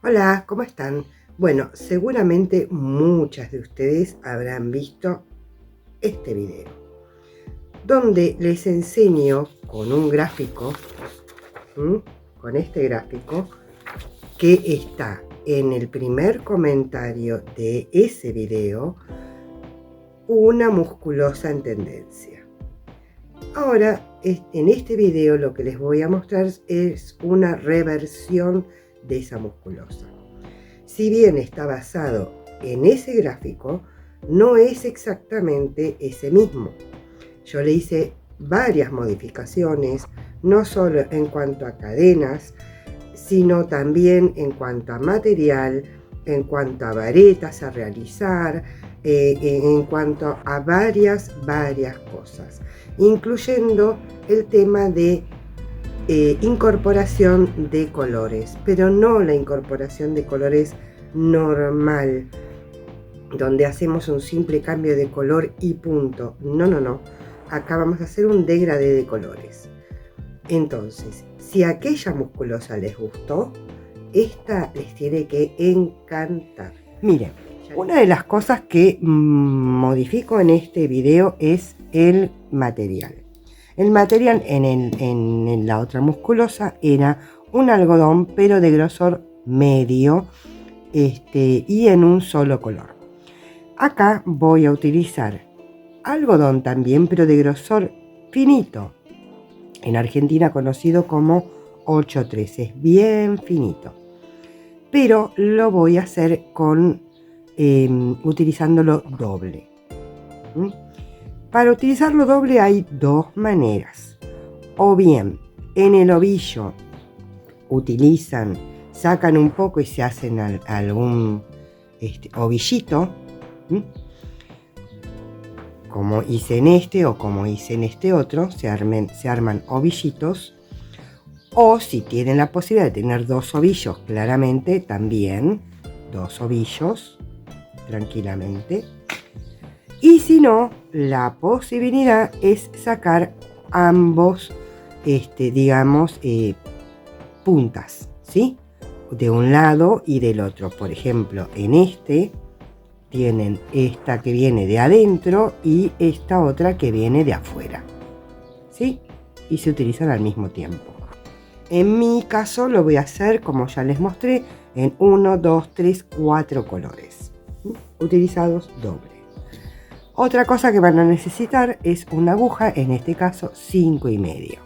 Hola, ¿cómo están? Bueno, seguramente muchas de ustedes habrán visto este video, donde les enseño con un gráfico, con este gráfico, que está en el primer comentario de ese video, una musculosa en tendencia. Ahora, en este video lo que les voy a mostrar es una reversión de esa musculosa. Si bien está basado en ese gráfico, no es exactamente ese mismo. Yo le hice varias modificaciones, no solo en cuanto a cadenas, sino también en cuanto a material, en cuanto a varetas a realizar, en cuanto a varias cosas, incluyendo el tema de incorporación de colores, pero no la incorporación de colores normal, donde hacemos un simple cambio de color y punto. No. Acá vamos a hacer un degradé de colores. Entonces, si aquella musculosa les gustó, esta les tiene que encantar. Miren, una de las cosas que modifico en este video es el material. El material en la otra musculosa era un algodón, pero de grosor medio, y en un solo color. Acá voy a utilizar algodón también, pero de grosor finito. En Argentina conocido como 8-3, es bien finito. Pero lo voy a hacer con utilizándolo doble. Para utilizarlo doble hay dos maneras. O bien en el ovillo sacan un poco y se hacen algún ovillito, como hice en este o como hice en este otro, se arman ovillitos. O si tienen la posibilidad de tener dos ovillos, claramente también dos ovillos tranquilamente. Y si no, la posibilidad es sacar ambos, puntas, ¿sí? De un lado y del otro. Por ejemplo, en este tienen esta que viene de adentro y esta otra que viene de afuera, ¿sí? Y se utilizan al mismo tiempo. En mi caso lo voy a hacer, como ya les mostré, en 1, 2, 3, 4 colores, utilizados doble. Otra cosa que van a necesitar es una aguja, en este caso 5,5,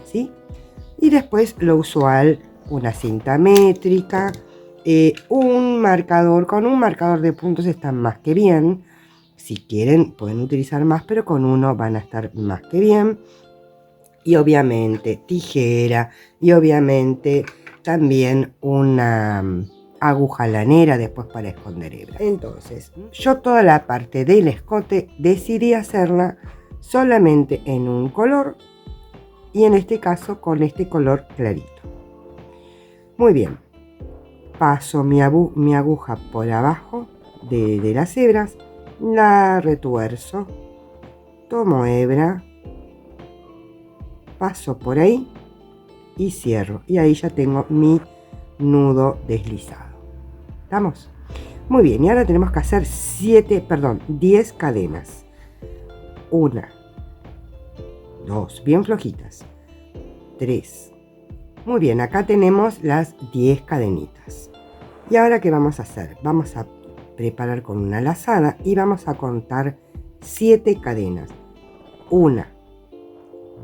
¿sí? Y después lo usual, una cinta métrica, un marcador. Con un marcador de puntos están más que bien. Si quieren pueden utilizar más, pero con uno van a estar más que bien. Y obviamente tijera, y obviamente también una aguja lanera después para esconder hebra. Entonces, yo toda la parte del escote decidí hacerla solamente en un color, y en este caso con este color clarito. Muy bien, paso mi aguja por abajo de las hebras, la retuerzo, tomo hebra, paso por ahí y cierro, y ahí ya tengo mi nudo deslizado. ¿Estamos? Muy bien, y ahora tenemos que hacer 10 cadenas. 1, 2, bien flojitas, 3. Muy bien, acá tenemos las 10 cadenitas. Y ahora, ¿qué vamos a hacer? Vamos a preparar con una lazada y vamos a contar 7 cadenas. 1,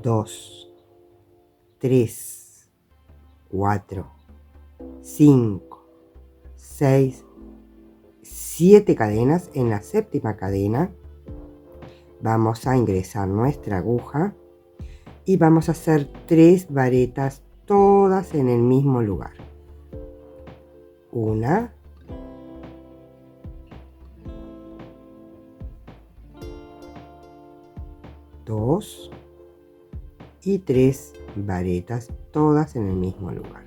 2, 3, 4, 5, 6, 7 cadenas. En la séptima cadena vamos a ingresar nuestra aguja y vamos a hacer 3 varetas, todas en el mismo lugar. 1, 2 y 3 varetas, todas en el mismo lugar.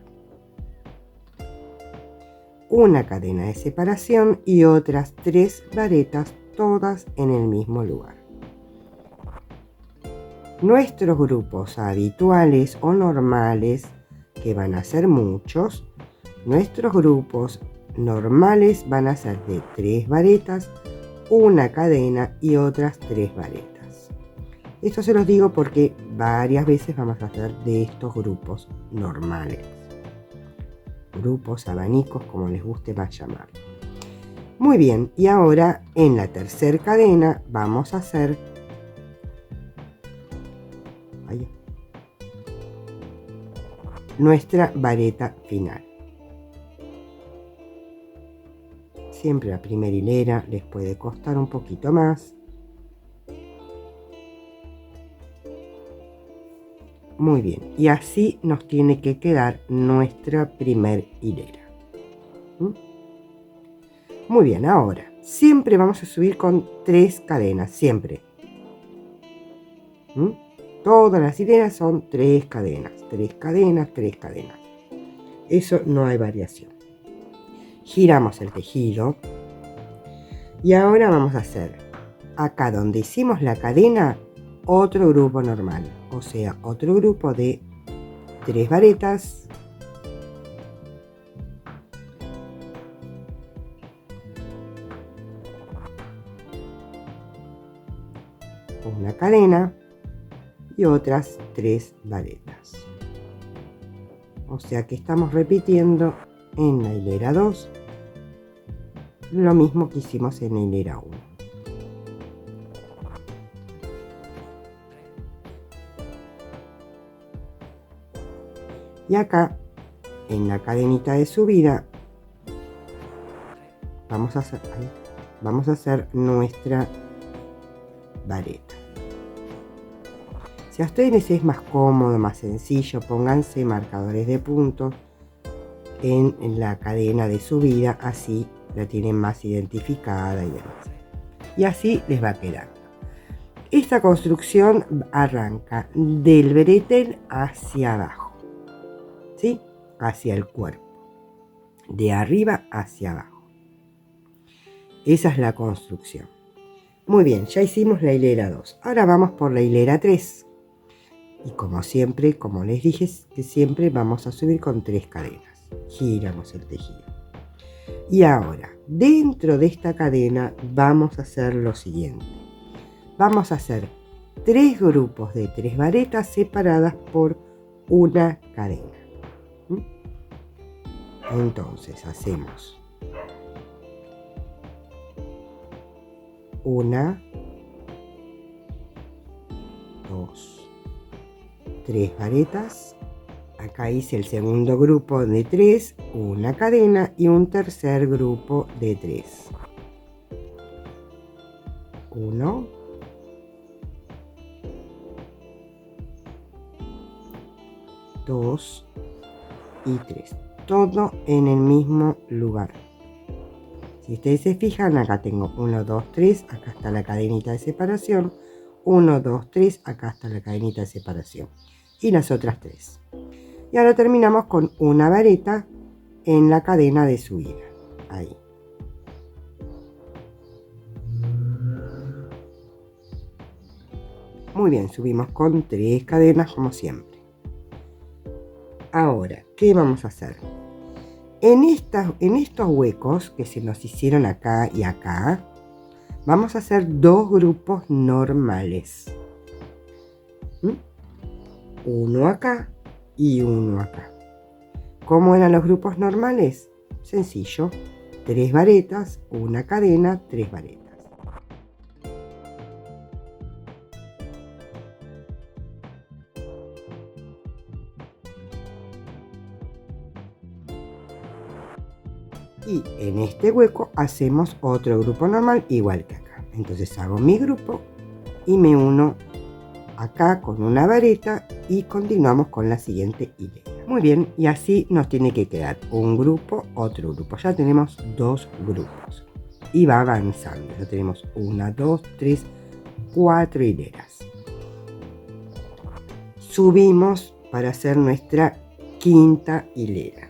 Una cadena de separación y otras 3 varetas, todas en el mismo lugar. Nuestros grupos habituales o normales, que van a ser muchos, Nuestros grupos normales van a ser de 3 varetas, una cadena y otras 3 varetas. Esto se los digo porque varias veces vamos a hacer de estos grupos normales. Grupos, abanicos, como les guste más llamar. Muy bien, y ahora en la tercera cadena vamos a hacer nuestra vareta final. Siempre la primera hilera les puede costar un poquito más. Muy bien, y así nos tiene que quedar nuestra primer hilera. Muy bien, ahora siempre vamos a subir con 3 cadenas, siempre. Todas las hileras son 3 cadenas, 3 cadenas, 3 cadenas. Eso no hay variación. Giramos el tejido y ahora vamos a hacer acá donde hicimos la cadena otro grupo normal, o sea, otro grupo de 3 varetas, una cadena y otras 3 varetas. O sea que estamos repitiendo en la hilera 2 lo mismo que hicimos en la hilera 1. Y acá, en la cadenita de subida, vamos a hacer nuestra vareta. Si a ustedes les es más cómodo, más sencillo, pónganse marcadores de puntos en la cadena de subida, así la tienen más identificada y demás. Y así les va a quedar. Esta construcción arranca del bretel hacia abajo, ¿sí? Hacia el cuerpo, de arriba hacia abajo. Esa es la construcción. Muy bien, ya hicimos la hilera 2. Ahora vamos por la hilera 3. Y como siempre, como les dije, que siempre vamos a subir con 3 cadenas. Giramos el tejido. Y ahora, dentro de esta cadena vamos a hacer lo siguiente. Vamos a hacer 3 grupos de 3 varetas separadas por una cadena. Entonces hacemos 1, 2, 3 varetas. Acá hice el segundo grupo de 3, una cadena y un tercer grupo de 3. 1, 2 y 3. Todo en el mismo lugar. Si ustedes se fijan, acá tengo 1, 2, 3, acá está la cadenita de separación. 1, 2, 3, acá está la cadenita de separación. Y las otras 3. Y ahora terminamos con una vareta en la cadena de subida. Ahí. Muy bien, subimos con 3 cadenas como siempre. Ahora, ¿qué vamos a hacer? En estos huecos que se nos hicieron acá y acá, vamos a hacer 2 grupos normales. Uno acá y uno acá. ¿Cómo eran los grupos normales? Sencillo. 3 varetas, una cadena, 3 varetas. Y en este hueco hacemos otro grupo normal igual que acá. Entonces hago mi grupo y me uno acá con una vareta y continuamos con la siguiente hilera. Muy bien, y así nos tiene que quedar un grupo, otro grupo. Ya tenemos 2 grupos y va avanzando. Ya tenemos 1, 2, 3, 4 hileras. Subimos para hacer nuestra quinta hilera.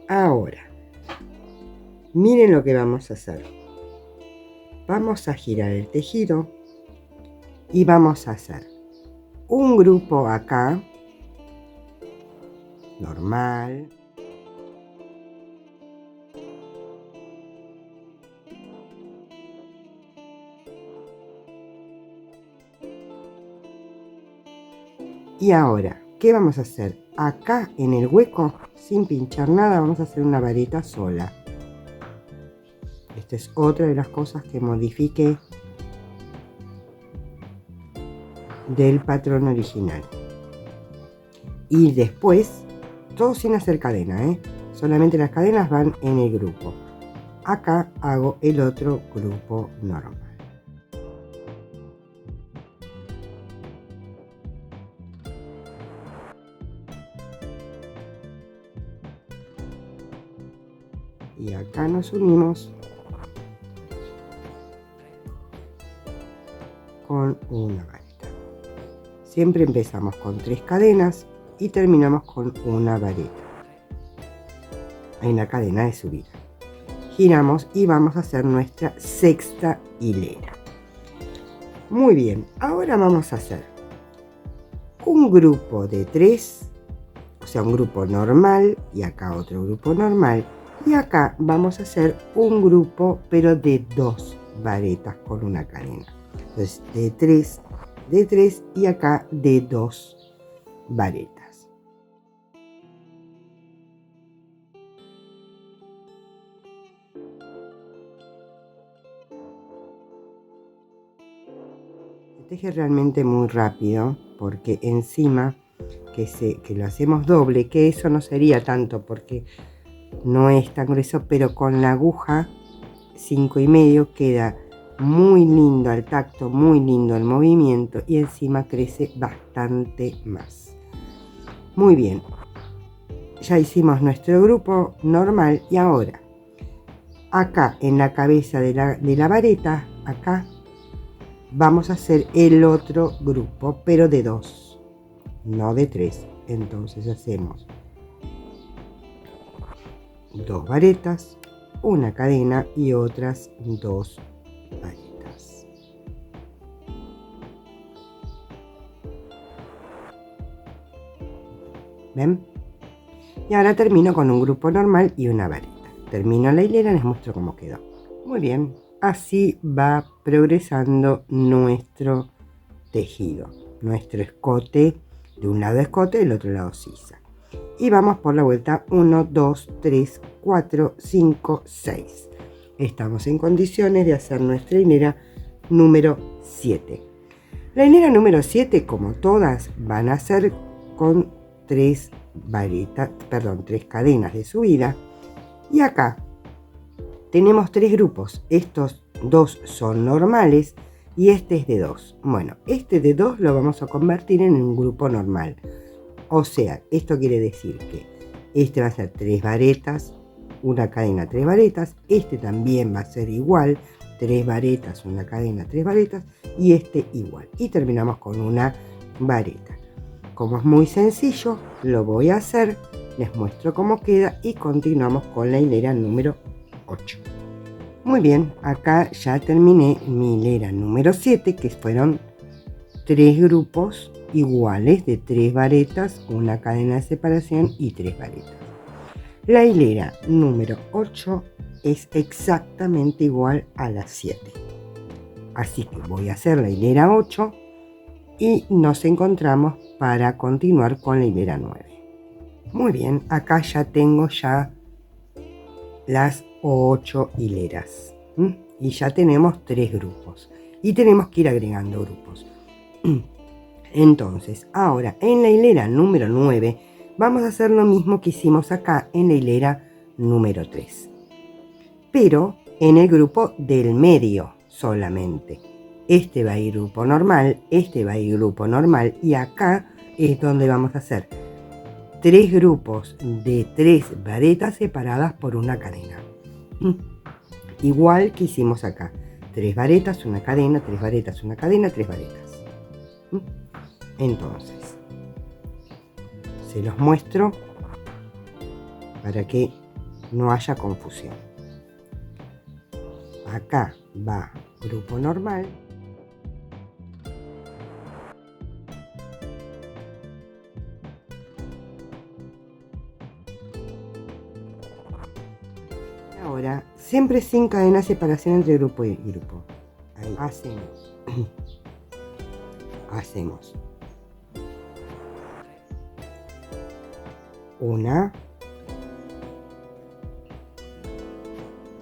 Ahora, miren lo que vamos a hacer. Vamos a girar el tejido y vamos a hacer un grupo acá, normal, Y ahora, ¿qué vamos a hacer? Acá en el hueco, sin pinchar nada, vamos a hacer una vareta sola. Esta es otra de las cosas que modifiqué del patrón original. Y después, todo sin hacer cadena, solamente las cadenas van en el grupo. Acá hago el otro grupo normal. Y acá nos unimos con una vareta. Siempre empezamos con 3 cadenas y terminamos con una vareta en la cadena de subida. Giramos y vamos a hacer nuestra sexta hilera. Muy bien, ahora vamos a hacer un grupo de 3, o sea, un grupo normal y acá otro grupo normal, y acá vamos a hacer un grupo pero de 2 varetas con una cadena. Entonces de 3 y acá de 2 varetas. Teje realmente muy rápido porque encima que lo hacemos doble, que eso no sería tanto porque no es tan grueso, pero con la aguja 5,5 queda muy lindo al tacto, muy lindo el movimiento y encima crece bastante más. Muy bien, ya hicimos nuestro grupo normal y ahora acá en la cabeza de la vareta, acá vamos a hacer el otro grupo, pero de 2, no de 3. Entonces hacemos 2 varetas, una cadena y otras 2 varetas. ¿Ven? Y ahora termino con un grupo normal y una vareta. Termino la hilera y les muestro cómo quedó. Muy bien. Así va progresando nuestro tejido, nuestro escote, de un lado escote, del otro lado sisa. Y vamos por la vuelta 1, 2, 3, 4, 5, 6. Estamos en condiciones de hacer nuestra hilera número 7. La hilera número 7, como todas, van a ser con 3 cadenas de subida. Y acá tenemos 3 grupos, estos 2 son normales y este es de 2. Bueno, este de 2 lo vamos a convertir en un grupo normal. O sea, esto quiere decir que este va a ser 3 varetas, una cadena, 3 varetas. Este también va a ser igual, 3 varetas, una cadena, 3 varetas. Y este igual. Y terminamos con una vareta. Como es muy sencillo, lo voy a hacer, les muestro cómo queda y continuamos con la hilera número 8. Muy bien, acá ya terminé mi hilera número 7, que fueron 3 grupos iguales de 3 varetas, una cadena de separación y 3 varetas. La hilera número 8 es exactamente igual a la 7. Así que voy a hacer la hilera 8 y nos encontramos para continuar con la hilera 9. Muy bien, acá ya tengo las 8 hileras. Y ya tenemos 3 grupos. Y tenemos que ir agregando grupos. Entonces, ahora en la hilera número 9 vamos a hacer lo mismo que hicimos acá en la hilera número 3. Pero en el grupo del medio solamente. Este va a ir grupo normal, este va a ir grupo normal. Y acá es donde vamos a hacer 3 grupos de 3 varetas separadas por una cadena. Igual que hicimos acá. 3 varetas, una cadena, 3 varetas, una cadena, 3 varetas. Entonces, se los muestro para que no haya confusión. Acá va grupo normal. Ahora, siempre sin cadena de separación entre grupo y grupo. Ahí hacemos Una,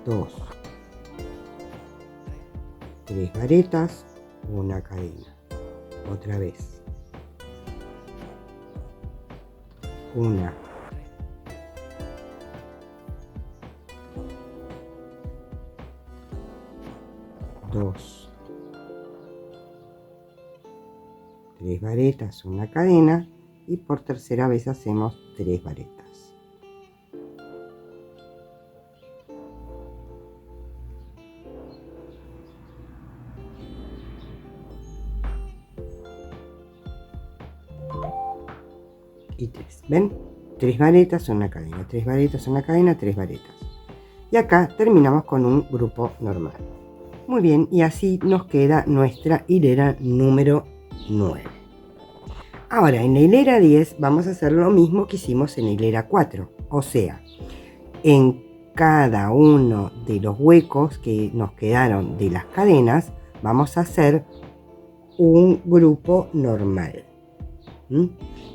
dos, tres varetas, una cadena. Otra vez. Una, dos, tres varetas, una cadena, y por tercera vez hacemos tres varetas. Y tres, ¿ven? Tres varetas, una cadena, tres varetas, una cadena, tres varetas. Y acá terminamos con un grupo normal. Muy bien, y así nos queda nuestra hilera número 9. Ahora, en la hilera 10 vamos a hacer lo mismo que hicimos en la hilera 4. O sea, en cada uno de los huecos que nos quedaron de las cadenas, vamos a hacer un grupo normal.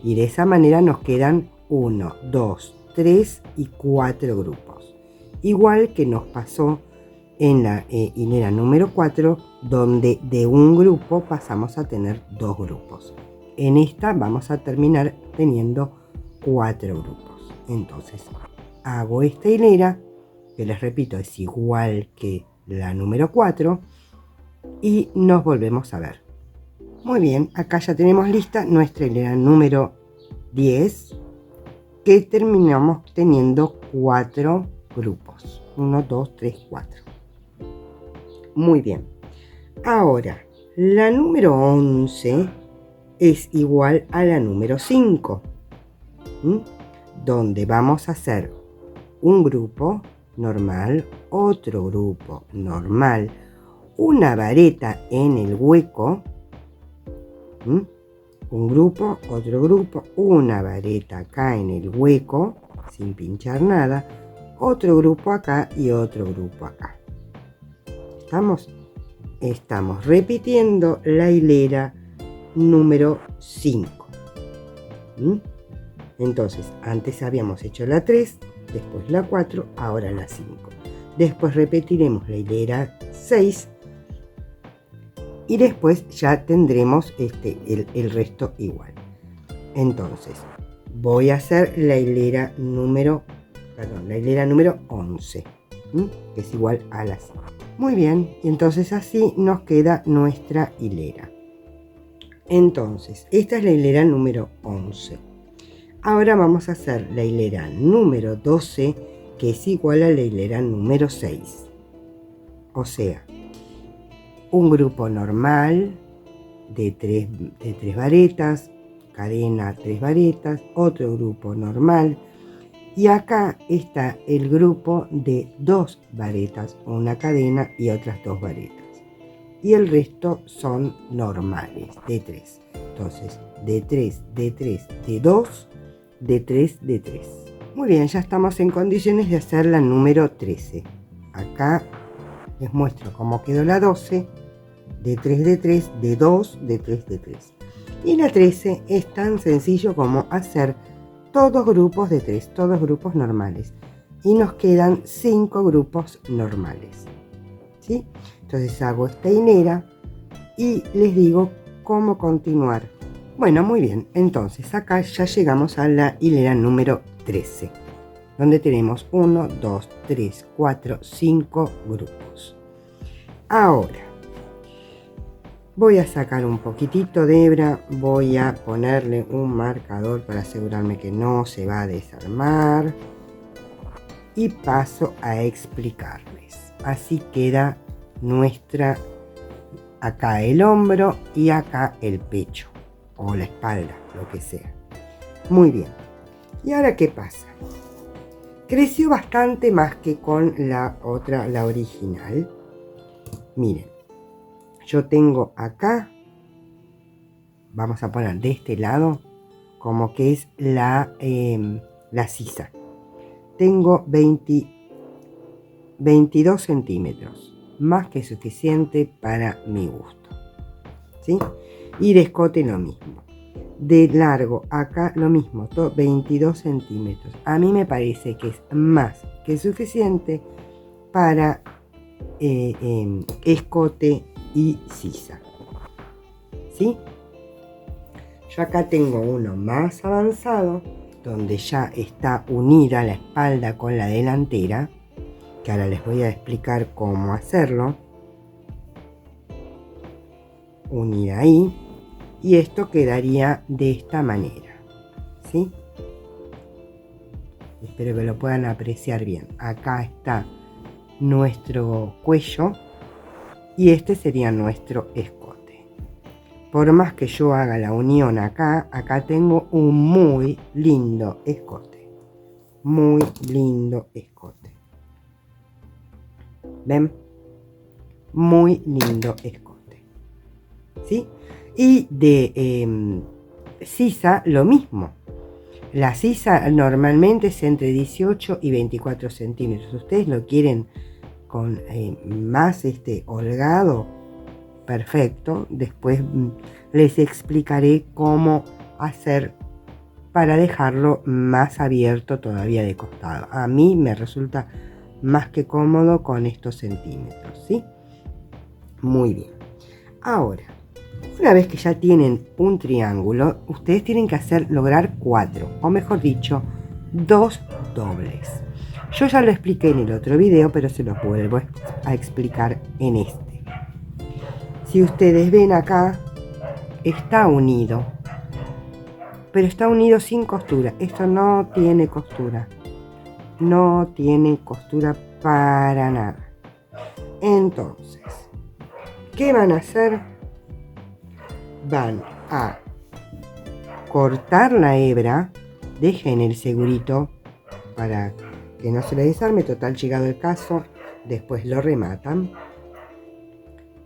Y de esa manera nos quedan 1, 2, 3 y 4 grupos. Igual que nos pasó en la hilera número 4, donde de un grupo pasamos a tener dos grupos. En esta vamos a terminar teniendo 4 grupos. Entonces hago esta hilera, que les repito es igual que la número 4, y nos volvemos a ver. Muy bien, acá ya tenemos lista nuestra hilera número 10, que terminamos teniendo 4 grupos. 1, 2, 3, 4. Muy bien. Ahora, la número 11 es igual a la número 5, donde vamos a hacer un grupo normal, otro grupo normal, una vareta en el hueco, un grupo, otro grupo, una vareta acá en el hueco, sin pinchar nada, otro grupo acá y otro grupo acá. Estamos repitiendo la hilera número 5. Entonces, antes habíamos hecho la 3, después la 4, ahora la 5. Después repetiremos la hilera 6 y después ya tendremos el resto igual. Entonces, voy a hacer la hilera número 11, que es igual a la 5. Muy bien, y entonces así nos queda nuestra hilera. Entonces, esta es la hilera número 11. Ahora vamos a hacer la hilera número 12, que es igual a la hilera número 6. O sea, un grupo normal de 3 varetas, cadena 3 varetas, otro grupo normal. Y acá está el grupo de 2 varetas, una cadena y otras 2 varetas. Y el resto son normales, de 3. Entonces, de 3, de 3, de 2, de 3, de 3. Muy bien, ya estamos en condiciones de hacer la número 13. Acá les muestro cómo quedó la 12, de 3, de 3, de 2, de 3, de 3. Y la 13 es tan sencillo como hacer todos grupos de 3, todos grupos normales. Y nos quedan 5 grupos normales. ¿Sí? Entonces hago esta hilera y les digo cómo continuar. Bueno, muy bien. Entonces acá ya llegamos a la hilera número 13, donde tenemos 1, 2, 3, 4, 5 grupos. Ahora, voy a sacar un poquitito de hebra, voy a ponerle un marcador para asegurarme que no se va a desarmar y paso a explicarles. Así queda nuestra, acá el hombro y acá el pecho o la espalda, lo que sea. Muy bien. ¿Y ahora qué pasa? Creció bastante más que con la otra, la original. Miren. Yo tengo acá, vamos a poner de este lado, como que es la sisa. Tengo 22 centímetros, más que suficiente para mi gusto. ¿Sí? Y de escote lo mismo. De largo, acá lo mismo, 22 centímetros. A mí me parece que es más que suficiente para escote y sisa. ¿Sí? Yo acá tengo uno más avanzado, donde ya está unida la espalda con la delantera, que ahora les voy a explicar cómo hacerlo. Unir ahí, y esto quedaría de esta manera, ¿sí? Espero que lo puedan apreciar bien. Acá está nuestro cuello y este sería nuestro escote. Por más que yo haga la unión acá tengo un muy lindo escote. Muy lindo escote. ¿Ven? Muy lindo escote. ¿Sí? Y de sisa lo mismo. La sisa normalmente es entre 18 y 24 centímetros. Ustedes lo quieren con más holgado, perfecto. Después les explicaré cómo hacer para dejarlo más abierto todavía de costado. A mí me resulta más que cómodo con estos centímetros, ¿sí? Muy bien. Ahora, una vez que ya tienen un triángulo, ustedes tienen que lograr 4, o mejor dicho, 2 dobles. Yo ya lo expliqué en el otro video, pero se los vuelvo a explicar en este. Si ustedes ven acá, está unido, pero está unido sin costura. Esto no tiene costura. No tiene costura para nada. Entonces, ¿qué van a hacer? Van a cortar la hebra, dejen el segurito para que no se le desarme, total llegado el caso, después lo rematan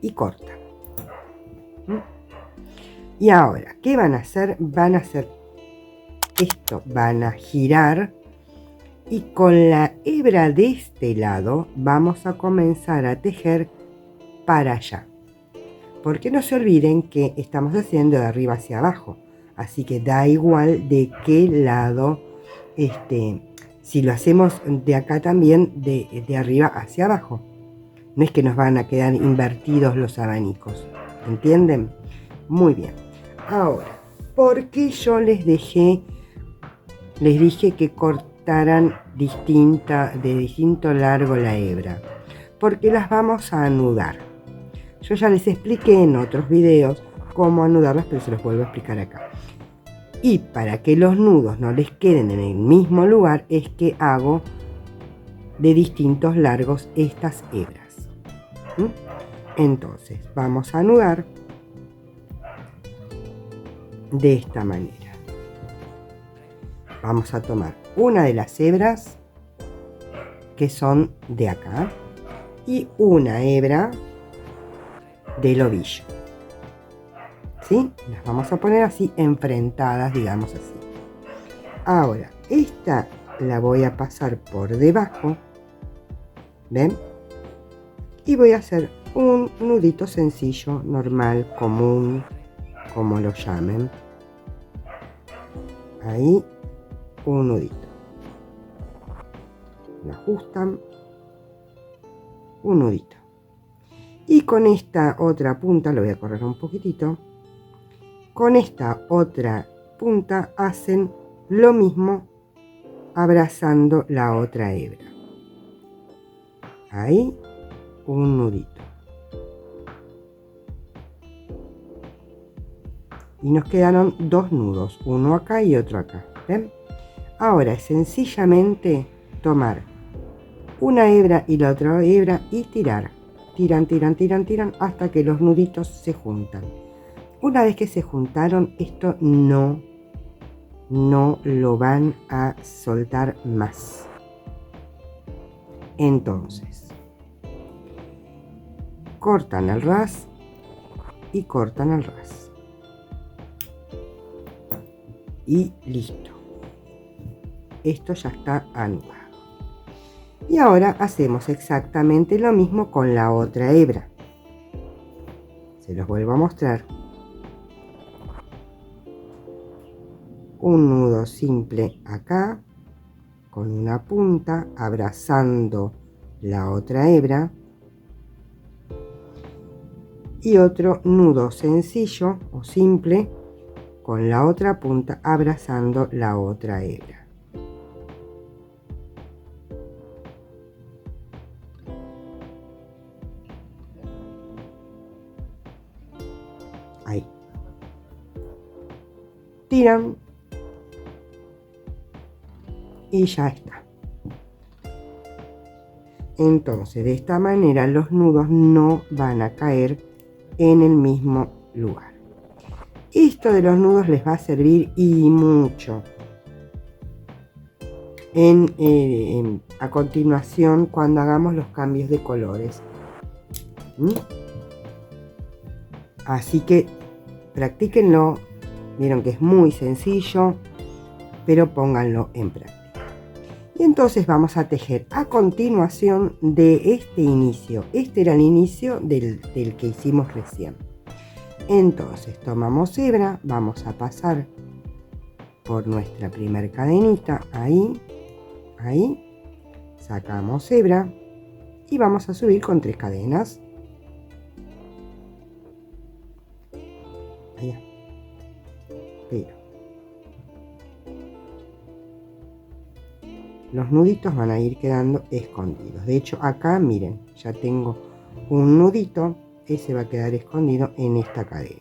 y cortan. Y ahora, ¿qué van a hacer? Van a hacer esto, van a girar y con la hebra de este lado vamos a comenzar a tejer para allá. Porque no se olviden que estamos haciendo de arriba hacia abajo, así que da igual de qué lado, si lo hacemos de acá también, de arriba hacia abajo. No es que nos van a quedar invertidos los abanicos, ¿entienden? Muy bien. Ahora, ¿por qué yo les dije que cortaran de distinto largo la hebra? Porque las vamos a anudar. Yo ya les expliqué en otros videos cómo anudarlas, pero se los vuelvo a explicar acá. Y para que los nudos no les queden en el mismo lugar, es que hago de distintos largos estas hebras. Entonces, vamos a anudar de esta manera. Vamos a tomar una de las hebras que son de acá y una hebra del ovillo, ¿sí? Las vamos a poner así enfrentadas, digamos así. Ahora, esta la voy a pasar por debajo, ¿ven? Y voy a hacer un nudito sencillo, normal, común, como lo llamen. Ahí, un nudito. Lo ajustan, un nudito. Y con esta otra punta, lo voy a correr un poquitito, con esta otra punta hacen lo mismo abrazando la otra hebra. Ahí, un nudito. Y nos quedaron dos nudos, uno acá y otro acá. ¿Ven? Ahora es sencillamente tomar una hebra y la otra hebra y tirar. Tiran, tiran, tiran, tiran hasta que los nuditos se juntan. Una vez que se juntaron, esto no lo van a soltar más. Entonces, cortan al ras y cortan al ras. Y listo. Esto ya está anudado. Y ahora hacemos exactamente lo mismo con la otra hebra. Se los vuelvo a mostrar. un nudo simple acá con una punta abrazando la otra hebra y otro nudo sencillo o simple con la otra punta abrazando la otra hebra. Ahí. Tiran y ya está. Entonces, de esta manera los nudos no van a caer en el mismo lugar. Esto de los nudos les va a servir y mucho a continuación cuando hagamos los cambios de colores. Así que practíquenlo. Vieron que es muy sencillo, pero pónganlo en práctica. Y entonces vamos a tejer a continuación de este inicio. Este era el inicio del que hicimos recién. Entonces tomamos hebra, vamos a pasar por nuestra primer cadenita, ahí, sacamos hebra y vamos a subir con 3 cadenas. Allá. Pero los nuditos van a ir quedando escondidos. De hecho, acá miren, ya tengo un nudito, ese va a quedar escondido en esta cadena.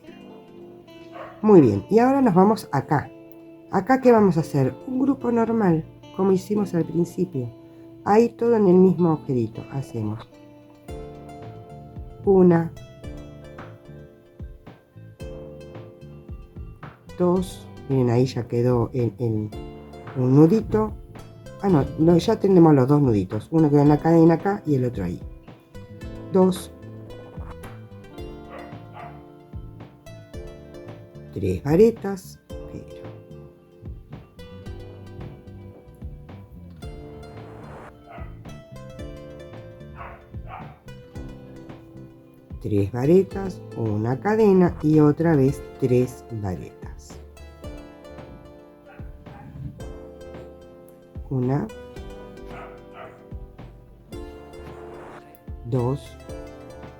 Muy bien, y ahora nos vamos acá. Acá, ¿qué vamos a hacer? Un grupo normal, como hicimos al principio. Ahí todo en el mismo agujerito. Hacemos una, 2, miren, ahí ya quedó un nudito. No, ya tenemos los 2 nuditos. Uno queda en la cadena acá y el otro ahí. 2, 3 varetas, pero 3 varetas, una cadena y otra vez 3 varetas. Una, 2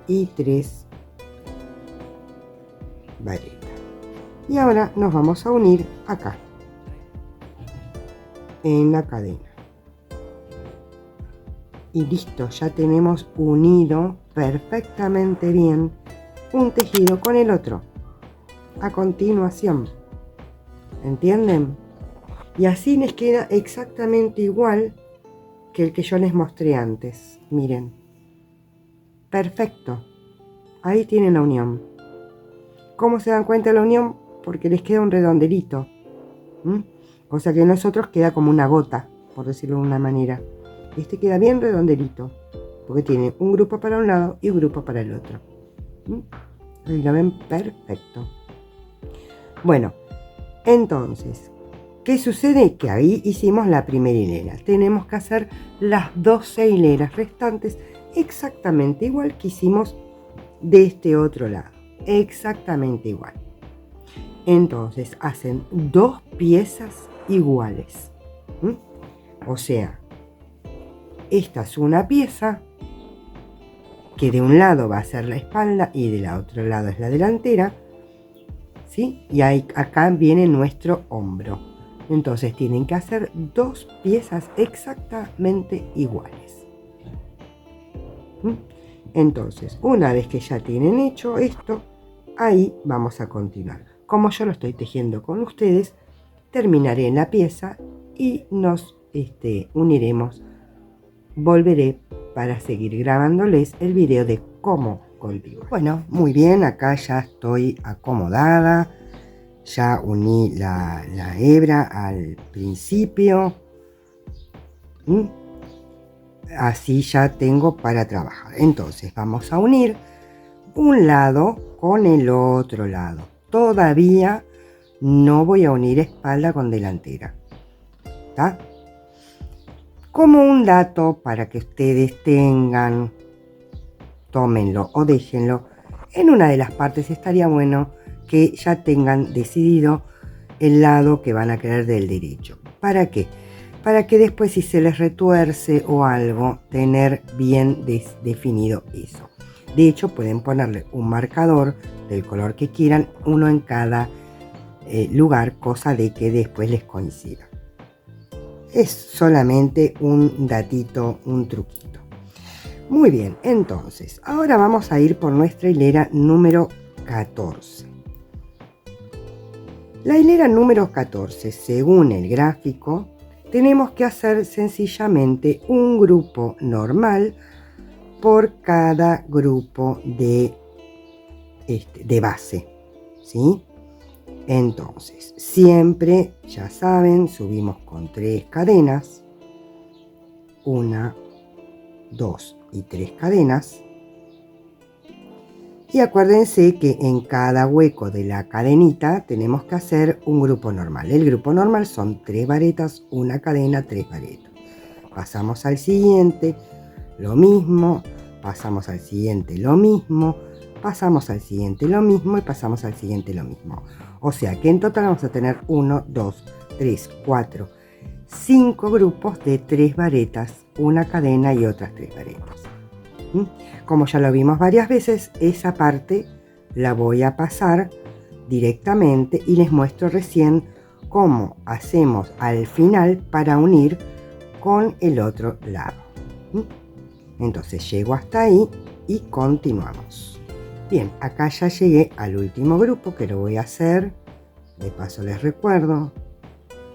y 3 varetas. Y ahora nos vamos a unir acá, en la cadena. Y listo, ya tenemos unido perfectamente bien un tejido con el otro. A continuación, ¿entienden? Y así les queda exactamente igual que el que yo les mostré antes. Miren. Perfecto. Ahí tienen la unión. ¿Cómo se dan cuenta de la unión? Porque les queda un redondelito. O sea que en nosotros queda como una gota, por decirlo de una manera. Este queda bien redondelito, porque tiene un grupo para un lado y un grupo para el otro. Ahí lo ven perfecto. Bueno, entonces, ¿qué sucede? Que ahí hicimos la primera hilera. Tenemos que hacer las 12 hileras restantes exactamente igual que hicimos de este otro lado. Exactamente igual. Entonces hacen 2 piezas iguales. O sea, esta es una pieza que de un lado va a ser la espalda y del otro lado es la delantera, ¿sí? Y ahí, acá viene nuestro hombro. Entonces tienen que hacer 2 piezas exactamente iguales. Entonces, una vez que ya tienen hecho esto, ahí vamos a continuar. Como yo lo estoy tejiendo con ustedes, terminaré en la pieza y nos uniremos. Volveré para seguir grabándoles el video de cómo continuar. Bueno, muy bien, acá ya estoy acomodada. Ya uní la hebra al principio. Así ya tengo para trabajar. Entonces vamos a unir un lado con el otro lado. Todavía no voy a unir espalda con delantera. ¿Está? Como un dato para que ustedes tengan, tómenlo o déjenlo, en una de las partes estaría bueno que ya tengan decidido el lado que van a querer del derecho. ¿Para qué? Para que después, si se les retuerce o algo, tener bien definido eso. De hecho, pueden ponerle un marcador del color que quieran, uno en cada lugar, cosa de que después les coincida. Es solamente un datito, un truquito. Muy bien, entonces, ahora vamos a ir por nuestra hilera número 14. La hilera número 14, según el gráfico, tenemos que hacer sencillamente un grupo normal por cada grupo de base, ¿sí? Entonces, siempre, ya saben, subimos con 3 cadenas, 1, 2 y 3 cadenas. Y acuérdense que en cada hueco de la cadenita tenemos que hacer un grupo normal. El grupo normal son 3 varetas, 1 cadena, 3 varetas. Pasamos al siguiente, lo mismo, pasamos al siguiente, lo mismo, pasamos al siguiente, lo mismo y pasamos al siguiente, lo mismo. O sea que en total vamos a tener 1, 2, 3, 4, 5 grupos de 3 varetas, 1 cadena y otras 3 varetas. Como ya lo vimos varias veces, esa parte la voy a pasar directamente y les muestro recién cómo hacemos al final para unir con el otro lado. Entonces llego hasta ahí y continuamos. Bien, acá ya llegué al último grupo que lo voy a hacer. De paso les recuerdo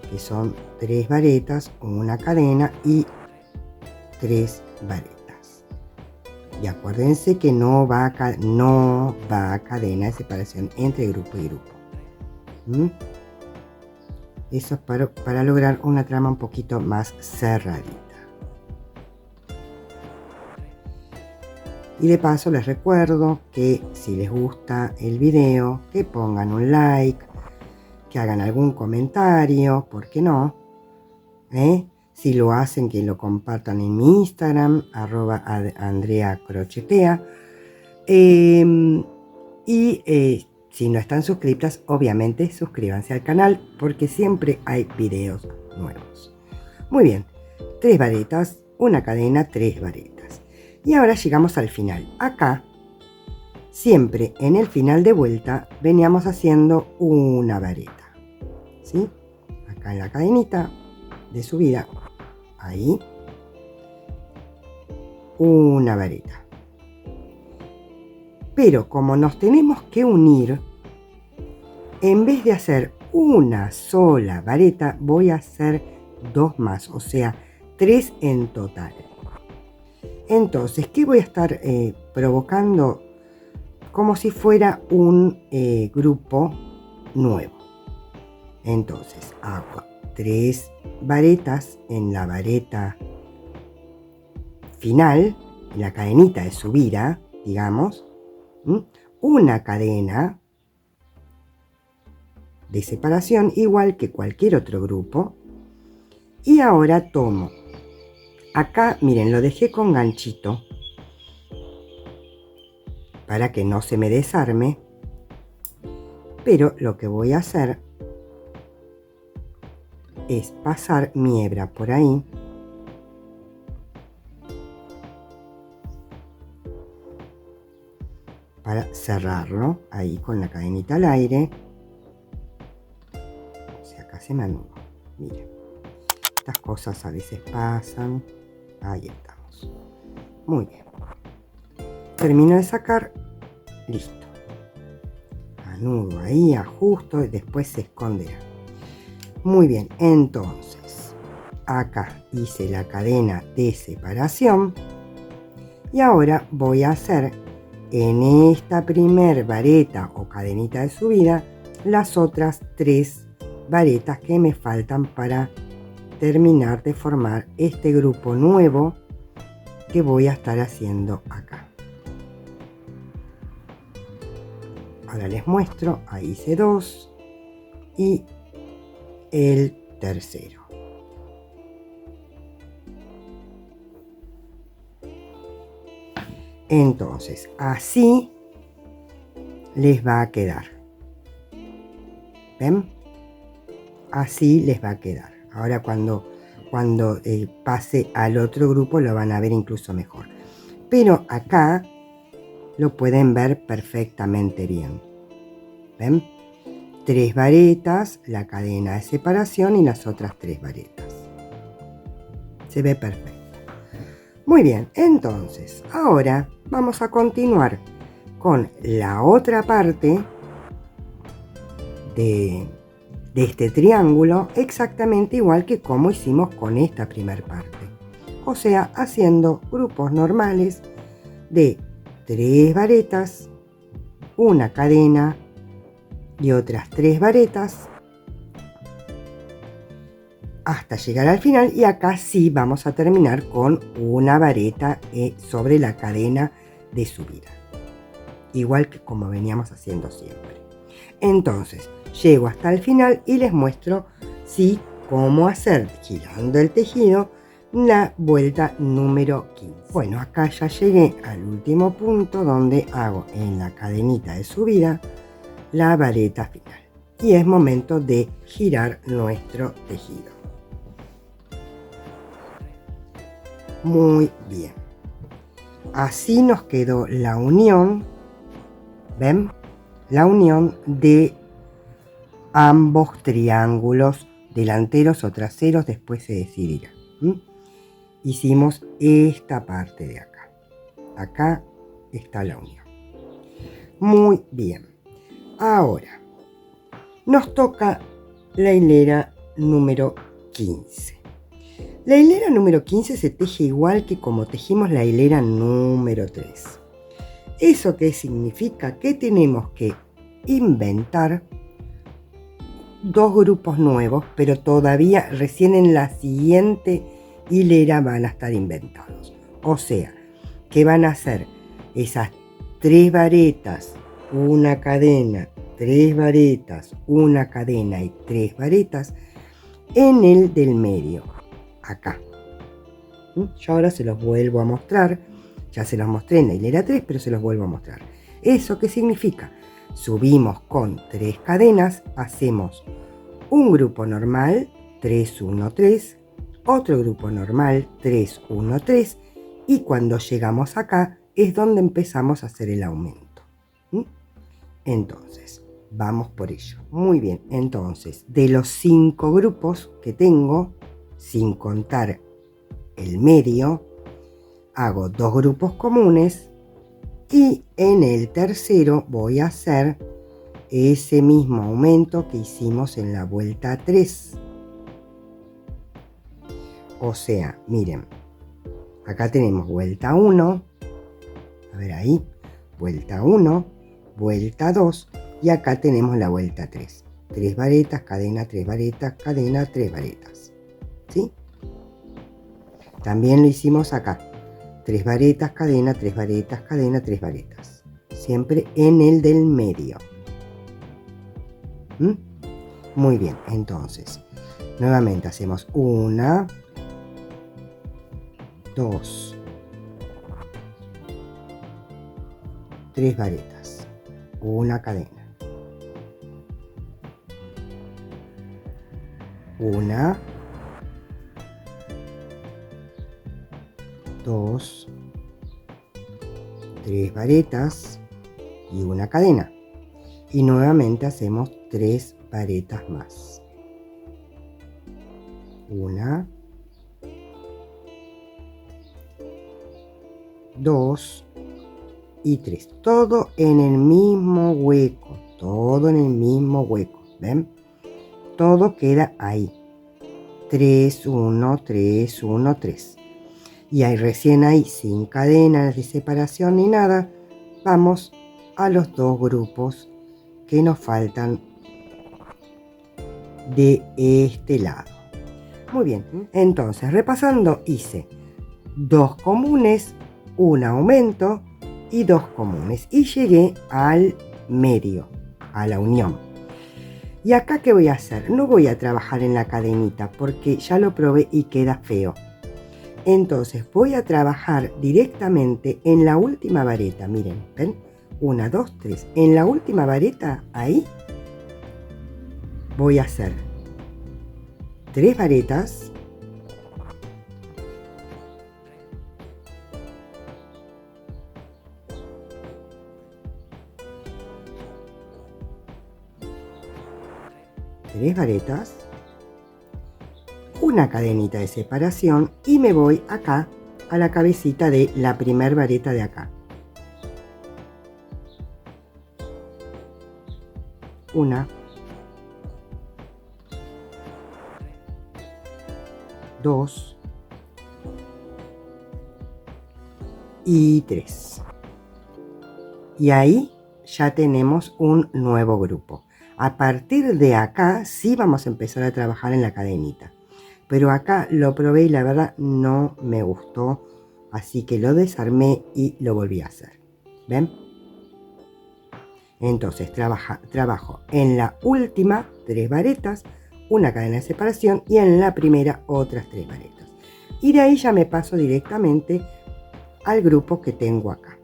que son 3 varetas, 1 cadena y 3 varetas. Y acuérdense que no va a cadena de separación entre grupo y grupo. Eso es para lograr una trama un poquito más cerradita. Y de paso les recuerdo que si les gusta el video, que pongan un like, que hagan algún comentario, ¿por qué no? Si lo hacen, que lo compartan en mi Instagram, @andreacrochetea. Si no están suscritas, obviamente suscríbanse al canal porque siempre hay videos nuevos. Muy bien, 3 varetas, 1 cadena, 3 varetas. Y ahora llegamos al final. Acá, siempre en el final de vuelta, veníamos haciendo una vareta, ¿sí? Acá en la cadenita de subida, ahí, una vareta. Pero como nos tenemos que unir, en vez de hacer una sola vareta, voy a hacer 2 más, o sea, 3 en total. Entonces, ¿qué voy a estar provocando? Como si fuera un grupo nuevo. Entonces, hago 3 varetas en la vareta final, en la cadenita de subida, digamos, una cadena de separación igual que cualquier otro grupo. Y ahora tomo, acá miren, lo dejé con ganchito para que no se me desarme, pero lo que voy a hacer es pasar mi hebra por ahí para cerrarlo ahí con la cadenita al aire. O sea, acá se me anuló. Miren, estas cosas a veces pasan. Ahí estamos. Muy bien. Termino de sacar. Listo. Anudo ahí, ajusto y después se esconderá. Muy bien, entonces acá hice la cadena de separación y ahora voy a hacer en esta primer vareta o cadenita de subida las otras 3 varetas que me faltan para terminar de formar este grupo nuevo que voy a estar haciendo acá. Ahora les muestro, ahí hice 2 y el tercero. Entonces, así les va a quedar. ¿Ven? Así les va a quedar. Ahora cuando pase al otro grupo lo van a ver incluso mejor. Pero acá lo pueden ver perfectamente bien. ¿Ven? 3 varetas, la cadena de separación y las otras 3 varetas. Se ve perfecto. Muy bien, entonces ahora vamos a continuar con la otra parte de este triángulo, exactamente igual que como hicimos con esta primera parte. O sea, haciendo grupos normales de 3 varetas, una cadena y otras 3 varetas hasta llegar al final, y acá sí vamos a terminar con una vareta sobre la cadena de subida, igual que como veníamos haciendo siempre. Entonces llego hasta el final y les muestro cómo hacer, girando el tejido, la vuelta número 15. Bueno, acá ya llegué al último punto donde hago en la cadenita de subida la vareta final y es momento de girar nuestro tejido. Muy bien, así nos quedó la unión. ¿Ven? La unión de ambos triángulos delanteros o traseros, después se decidirá. Hicimos esta parte de acá. Acá está la unión. Muy bien. Ahora nos toca la hilera número 15. La hilera número 15 se teje igual que como tejimos la hilera número 3. ¿Eso qué significa? Que tenemos que inventar 2 grupos nuevos, pero todavía recién en la siguiente hilera van a estar inventados. O sea, que van a ser esas 3 varetas, una cadena, 3 varetas, una cadena y 3 varetas en el del medio, acá. Yo ahora se los vuelvo a mostrar. Ya se los mostré en la hilera 3, pero se los vuelvo a mostrar. ¿Eso qué significa? Subimos con 3 cadenas, hacemos un grupo normal, 3, 1, 3, otro grupo normal, 3, 1, 3, y cuando llegamos acá es donde empezamos a hacer el aumento. Entonces, vamos por ello. Muy bien, entonces, de los 5 grupos que tengo, sin contar el medio, hago 2 grupos comunes y en el tercero voy a hacer ese mismo aumento que hicimos en la vuelta 3. O sea, miren, acá tenemos vuelta 1, a ver ahí, vuelta 1, vuelta 2 y acá tenemos la vuelta 3. 3 varetas, cadena, 3 varetas, cadena, 3 varetas. ¿Sí? También lo hicimos acá. 3 varetas, cadena, 3 varetas, cadena, 3 varetas. Siempre en el del medio. Muy bien, entonces, nuevamente hacemos 1, 2, 3 varetas, una cadena, 1, 2, 3 varetas y una cadena, y nuevamente hacemos 3 varetas más, 1, 2 y 3, todo en el mismo hueco, todo en el mismo hueco, ¿ven? Todo queda ahí, 3, 1, 3, 1, 3. Y ahí recién ahí, sin cadenas de separación ni nada, vamos a los 2 grupos que nos faltan de este lado. Muy bien, entonces repasando, hice 2 comunes, un aumento y 2 comunes y llegué al medio, a la unión. Y acá ¿qué voy a hacer? No voy a trabajar en la cadenita porque ya lo probé y queda feo. Entonces voy a trabajar directamente en la última vareta. Miren, ¿ven? 1, 2, 3. En la última vareta, ahí voy a hacer 3 varetas, una cadenita de separación y me voy acá a la cabecita de la primer vareta de acá. Una, 2 y 3. Y ahí ya tenemos un nuevo grupo. A partir de acá sí vamos a empezar a trabajar en la cadenita. Pero acá lo probé y la verdad no me gustó. Así que lo desarmé y lo volví a hacer. ¿Ven? Entonces trabajo en la última 3 varetas, una cadena de separación y en la primera otras 3 varetas. Y de ahí ya me paso directamente al grupo que tengo acá.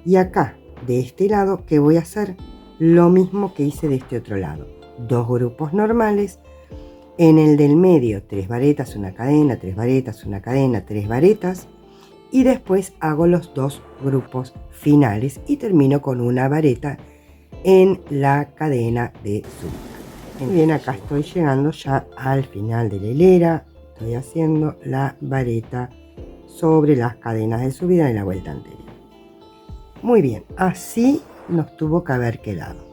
Y acá, de este lado, ¿qué voy a hacer? Lo mismo que hice de este otro lado. 2 grupos normales. En el del medio, 3 varetas, una cadena, 3 varetas, una cadena, 3 varetas. Y después hago los 2 grupos finales y termino con una vareta en la cadena de subida. Bien, acá estoy llegando ya al final de la hilera. Estoy haciendo la vareta sobre las cadenas de subida de la vuelta anterior. Muy bien, así nos tuvo que haber quedado.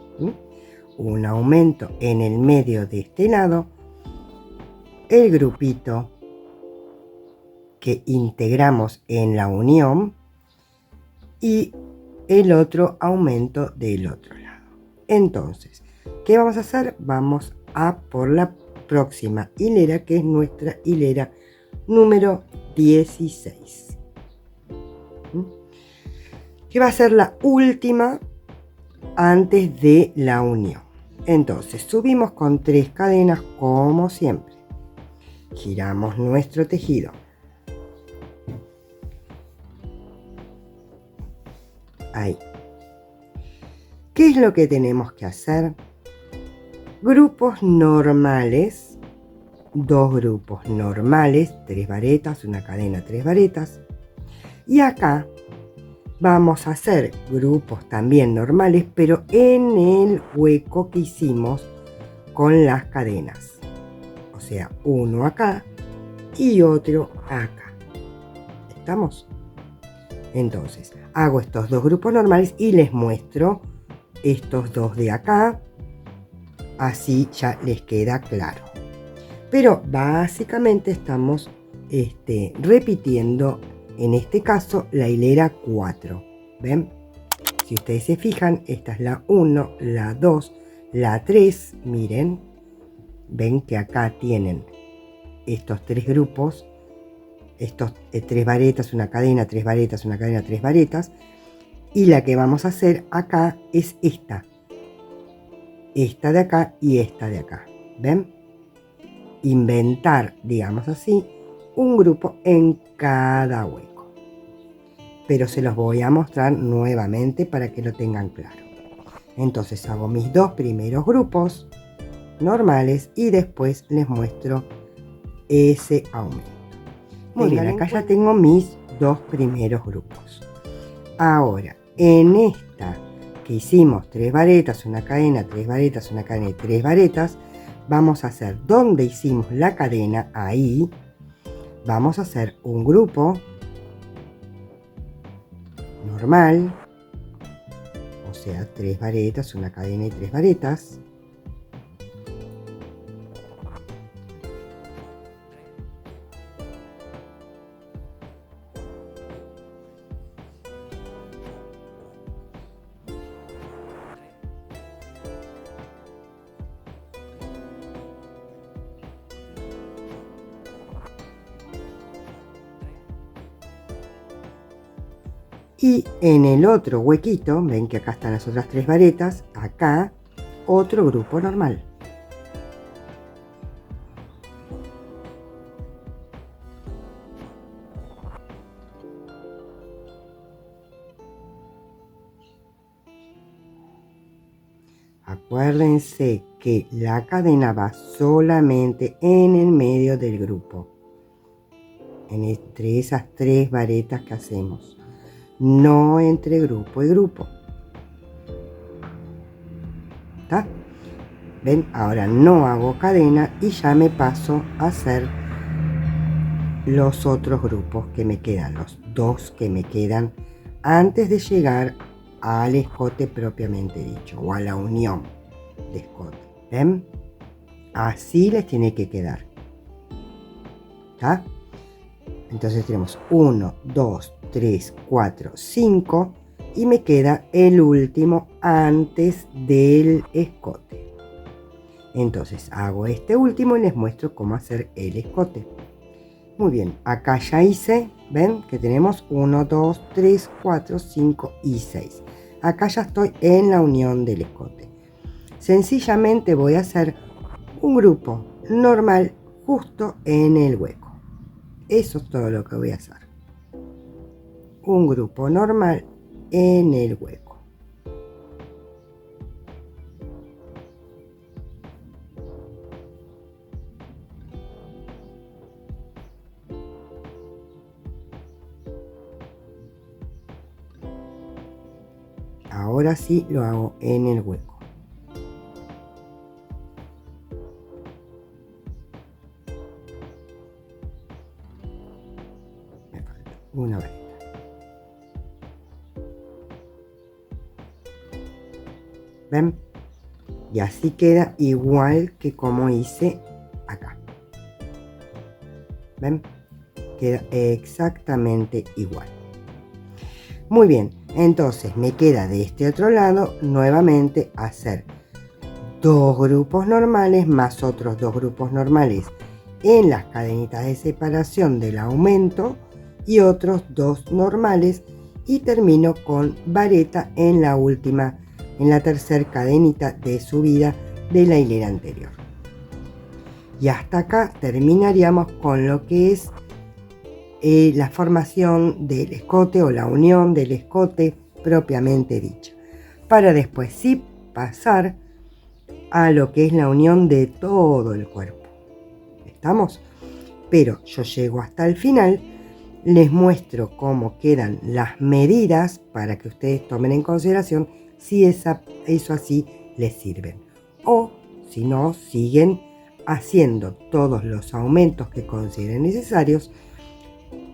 Un aumento en el medio de este lado, el grupito que integramos en la unión y el otro aumento del otro lado. Entonces, ¿qué vamos a hacer? Vamos a por la próxima hilera, que es nuestra hilera número 16. Que va a ser la última antes de la unión. Entonces, subimos con 3 cadenas como siempre. Giramos nuestro tejido. Ahí. ¿Qué es lo que tenemos que hacer? Grupos normales, 2 grupos normales, 3 varetas, una cadena, 3 varetas. Y acá vamos a hacer grupos también normales, pero en el hueco que hicimos con las cadenas. O sea, uno acá y otro acá. ¿Estamos? Entonces, hago estos 2 grupos normales y les muestro estos 2 de acá. Así ya les queda claro. Pero básicamente estamos repitiendo, en este caso, la hilera 4. ¿Ven? Si ustedes se fijan, esta es la 1, la 2, la 3. Miren, ven que acá tienen estos 3 grupos, estos 3 varetas, una cadena, 3 varetas, una cadena, 3 varetas. Y la que vamos a hacer acá es esta. Esta de acá y esta de acá. ¿Ven? Inventar, digamos así, un grupo en cada hueco. Pero se los voy a mostrar nuevamente para que lo tengan claro. Entonces hago mis 2 primeros grupos normales y después les muestro ese aumento. Muy bien, acá ya tengo mis 2 primeros grupos. Ahora, en esta que hicimos 3 varetas, una cadena, 3 varetas, una cadena y 3 varetas, vamos a hacer donde hicimos la cadena, ahí vamos a hacer un grupo normal, o sea, 3 varetas, una cadena y 3 varetas. Y en el otro huequito, ven que acá están las otras 3 varetas, acá otro grupo normal. Acuérdense que la cadena va solamente en el medio del grupo, entre esas 3 varetas que hacemos, no entre grupo y grupo. ¿Está? ¿Ven? Ahora no hago cadena y ya me paso a hacer los otros grupos que me quedan, los 2 que me quedan antes de llegar al escote propiamente dicho, o a la unión de escote. ¿Ven? Así les tiene que quedar. ¿Está? Entonces tenemos 1, 2, 3, 4, 5 y me queda el último antes del escote. Entonces hago este último y les muestro cómo hacer el escote. Muy bien, acá ya hice, ven que tenemos 1, 2, 3, 4, 5 y 6. Acá ya estoy en la unión del escote. Sencillamente voy a hacer un grupo normal justo en el hueco. Eso es todo lo que voy a hacer. Un grupo normal en el hueco. Ahora sí lo hago en el hueco. Me falta una vareta. ¿Ven? Y así queda igual que como hice acá. ¿Ven? Queda exactamente igual. Muy bien, entonces me queda de este otro lado nuevamente hacer 2 grupos normales más otros 2 grupos normales en las cadenitas de separación del aumento y otros 2 normales y termino con vareta en la última, en la tercera cadenita de subida de la hilera anterior. Y hasta acá terminaríamos con lo que es la formación del escote o la unión del escote propiamente dicha, para después sí pasar a lo que es la unión de todo el cuerpo. ¿Estamos? Pero yo llego hasta el final, les muestro cómo quedan las medidas para que ustedes tomen en consideración si eso así les sirve. O si no, siguen haciendo todos los aumentos que consideren necesarios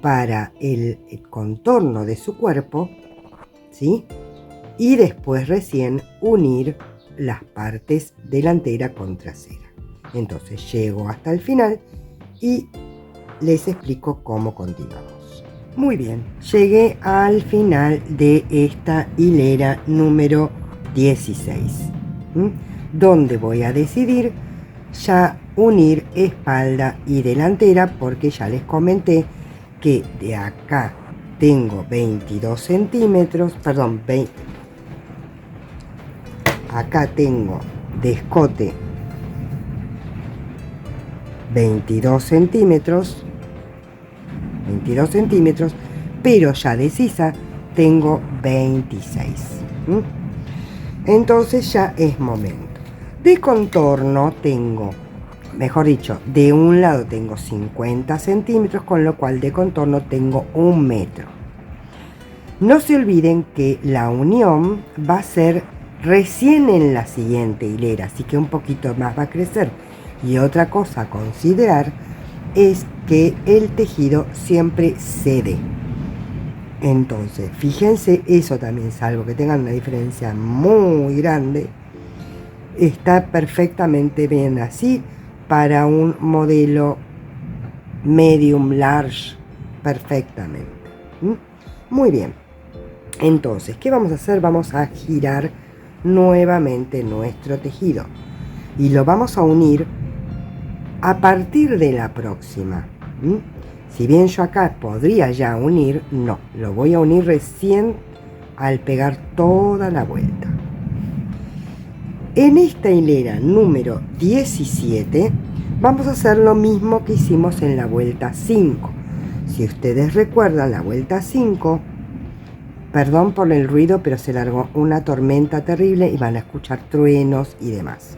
para el contorno de su cuerpo, ¿sí? Y después recién unir las partes delantera con trasera. Entonces llego hasta el final y les explico cómo continuamos. Muy bien, llegué al final de esta hilera número 16, donde voy a decidir ya unir espalda y delantera, porque ya les comenté que de acá tengo 22 centímetros, perdón, acá tengo de escote 22 centímetros, pero ya de sisa tengo 26. Entonces ya es momento. De contorno tengo, mejor dicho, de un lado tengo 50 centímetros, con lo cual de contorno tengo 1 metro. No se olviden que la unión va a ser recién en la siguiente hilera, así que un poquito más va a crecer. Y otra cosa a considerar es que el tejido siempre cede. Entonces, fíjense, eso también, salvo que tengan una diferencia muy grande, está perfectamente bien así para un modelo medium large, perfectamente. Muy bien. Entonces, ¿qué vamos a hacer? Vamos a girar nuevamente nuestro tejido y lo vamos a unir a partir de la próxima. Si bien yo acá podría ya unir, no, lo voy a unir recién al pegar toda la vuelta. En esta hilera número 17 vamos a hacer lo mismo que hicimos en la vuelta 5. Si ustedes recuerdan, la vuelta 5 Perdón por el ruido, pero se largó una tormenta terrible y van a escuchar truenos y demás.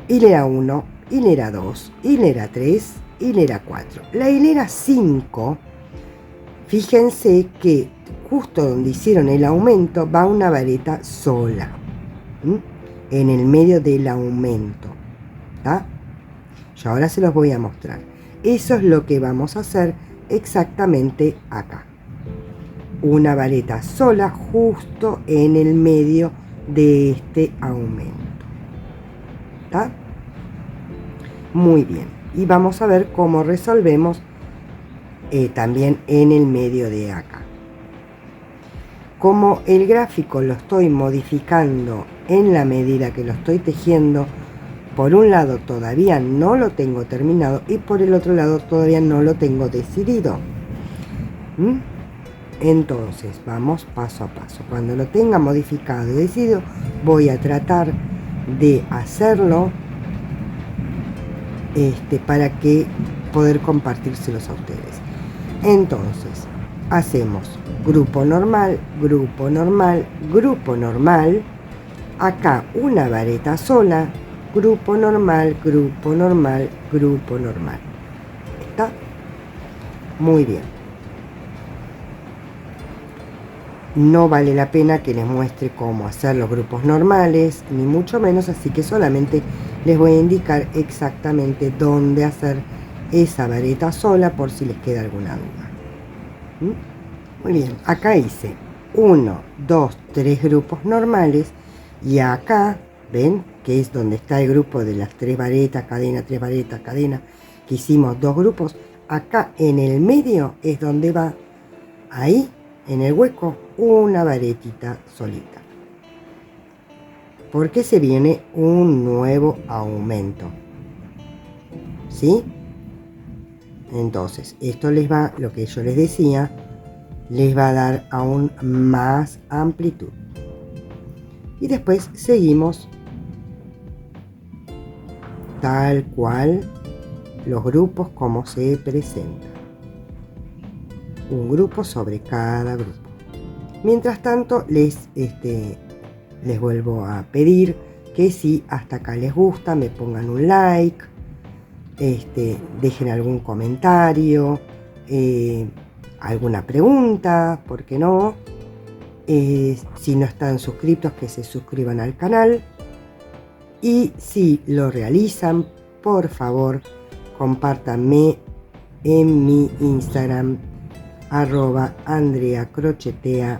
Hilera 1, hilera 2, hilera 3, hilera 4. La hilera 5, fíjense que justo donde hicieron el aumento va una vareta sola, en el medio del aumento, ¿tá? Yo ahora se los voy a mostrar. Eso es lo que vamos a hacer exactamente acá. Una vareta sola justo en el medio de este aumento. ¿Está? Muy bien. Y vamos a ver cómo resolvemos también en el medio de acá. Como el gráfico lo estoy modificando en la medida que lo estoy tejiendo, por un lado todavía no lo tengo terminado y por el otro lado todavía no lo tengo decidido. Entonces vamos paso a paso. Cuando lo tenga modificado y decidido, voy a tratar de hacerlo para que poder compartírselos a ustedes. Entonces hacemos grupo normal, grupo normal, grupo normal. Acá una vareta sola, grupo normal, grupo normal, grupo normal. ¿Está? Muy bien. No vale la pena que les muestre cómo hacer los grupos normales, ni mucho menos, así que solamente les voy a indicar exactamente dónde hacer esa vareta sola por si les queda alguna duda. Muy bien, acá hice 1, 2, 3 grupos normales y acá, ven, que es donde está el grupo de las 3 varetas, cadena, 3 varetas, cadena, que hicimos 2 grupos. Acá en el medio es donde va, ahí, en el hueco, una varetita solita. Porque se viene un nuevo aumento. ¿Sí? Entonces, esto les va, lo que yo les decía, les va a dar aún más amplitud. Y después seguimos tal cual los grupos como se presentan. Un grupo sobre cada grupo. Mientras tanto les vuelvo a pedir que si hasta acá les gusta me pongan un like, dejen algún comentario, alguna pregunta, ¿por qué no? Si no están suscritos, que se suscriban al canal. Y si lo realizan, por favor, compártanme en mi Instagram, @AndreaCrochetea.